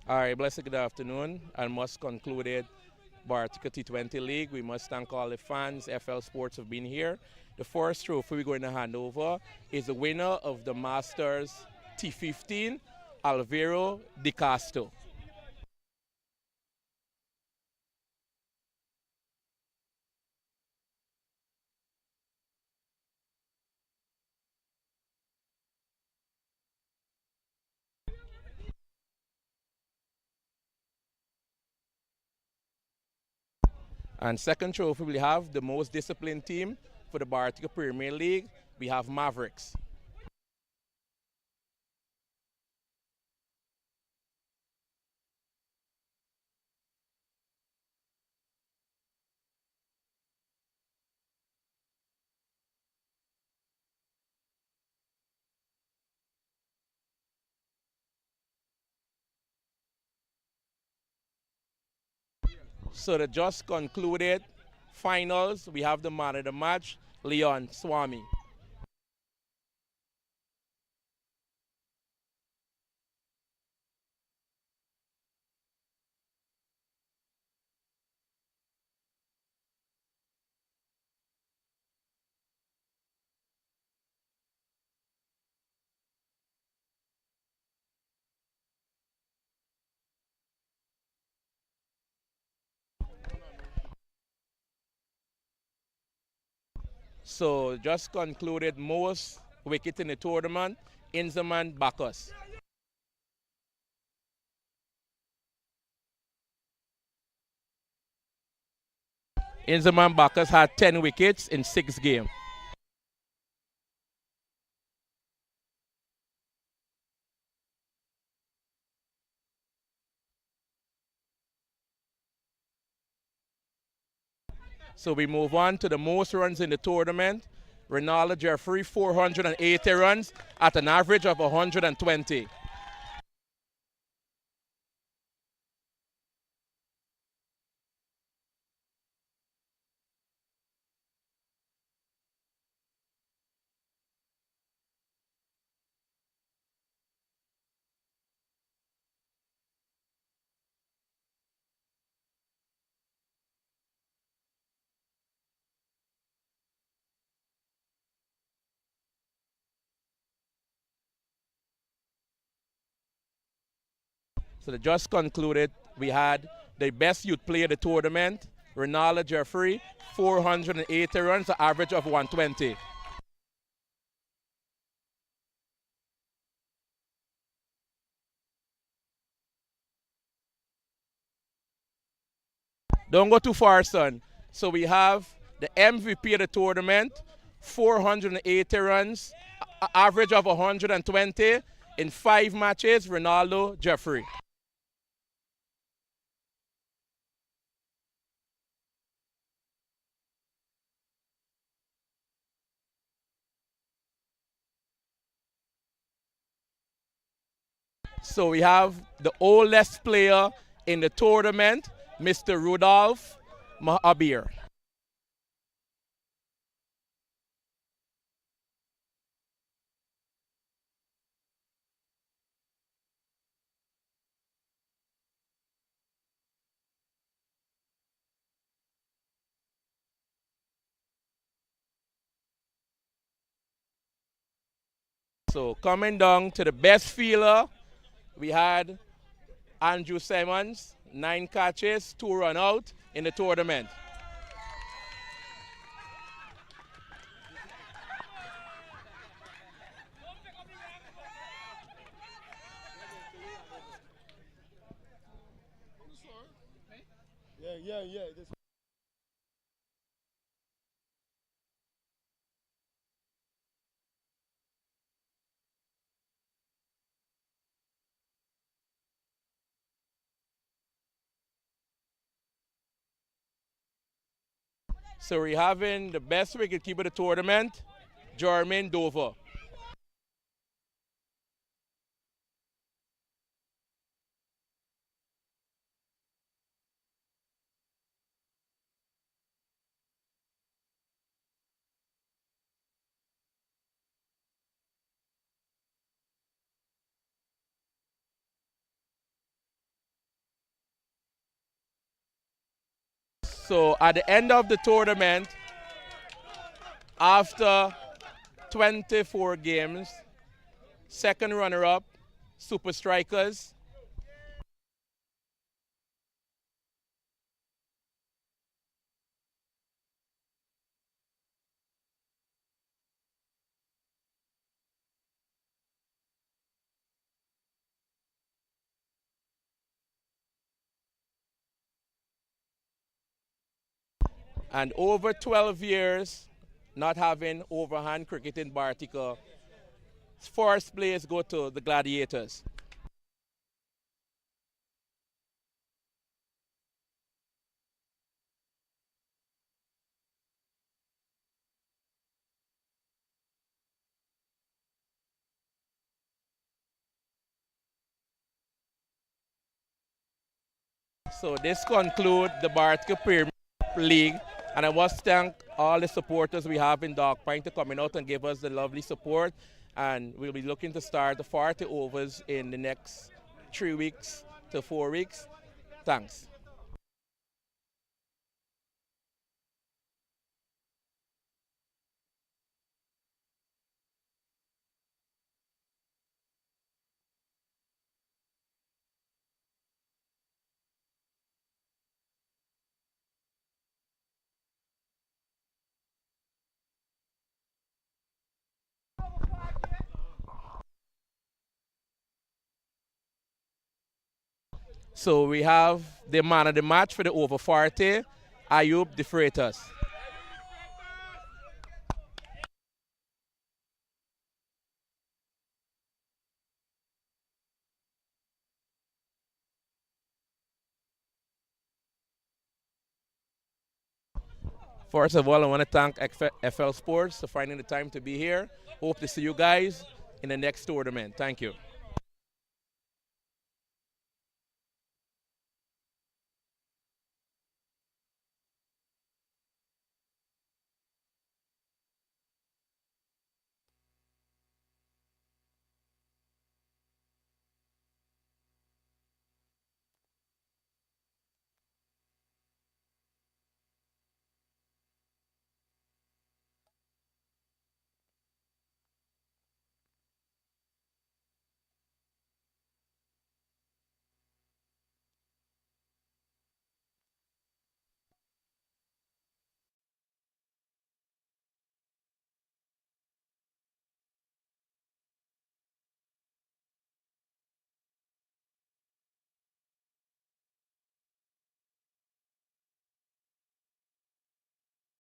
S3: All right, blessed good afternoon. I must concluded Bartica T20 League. We must thank all the fans, FL Sports, for being here. The first trophy we're going to hand over is the winner of the Masters T15, Alvaro Di Castro. And second trophy, we have the most disciplined team for the Bartica Premier League. We have Mavericks. So the just concluded finals, we have the man of the match, Leon Swami. So just concluded most wicket in the tournament, Inzaman Bacchus. Inzaman Bacchus had 10 wickets in 6 games. So we move on to the most runs in the tournament. Ronaldo Jeffrey, 480 runs at an average of 120. So the just concluded, we had the best youth player of the tournament, Ronaldo Jeffrey, 480 runs, an average of 120. Don't go too far, son. So we have the MVP of the tournament, 480 runs, average of 120 in 5 matches, Ronaldo Jeffrey. So we have the oldest player in the tournament, Mr. Rudolph Mahabir. So coming down to the best fielder, we had Andrew Simmons, 9 catches, 2 run out in the tournament. So we're having the best wicketkeeper of the tournament, Jermaine Dover. So at the end of the tournament, after 24 games, second runner-up, Super Strikers. And over 12 years, not having overhand cricket in Bartica, first place go to the Gladiators. So this concludes the Bartica Premier League. And I must thank all the supporters we have in Dog Point to coming out and give us the lovely support. And we'll be looking to start the 40 overs in the next 3 weeks to 4 weeks. Thanks. So we have the man of the match for the over 40, Ayub de Freitas. First of all, I want to thank FL Sports for finding the time to be here. Hope to see you guys in the next tournament. Thank you.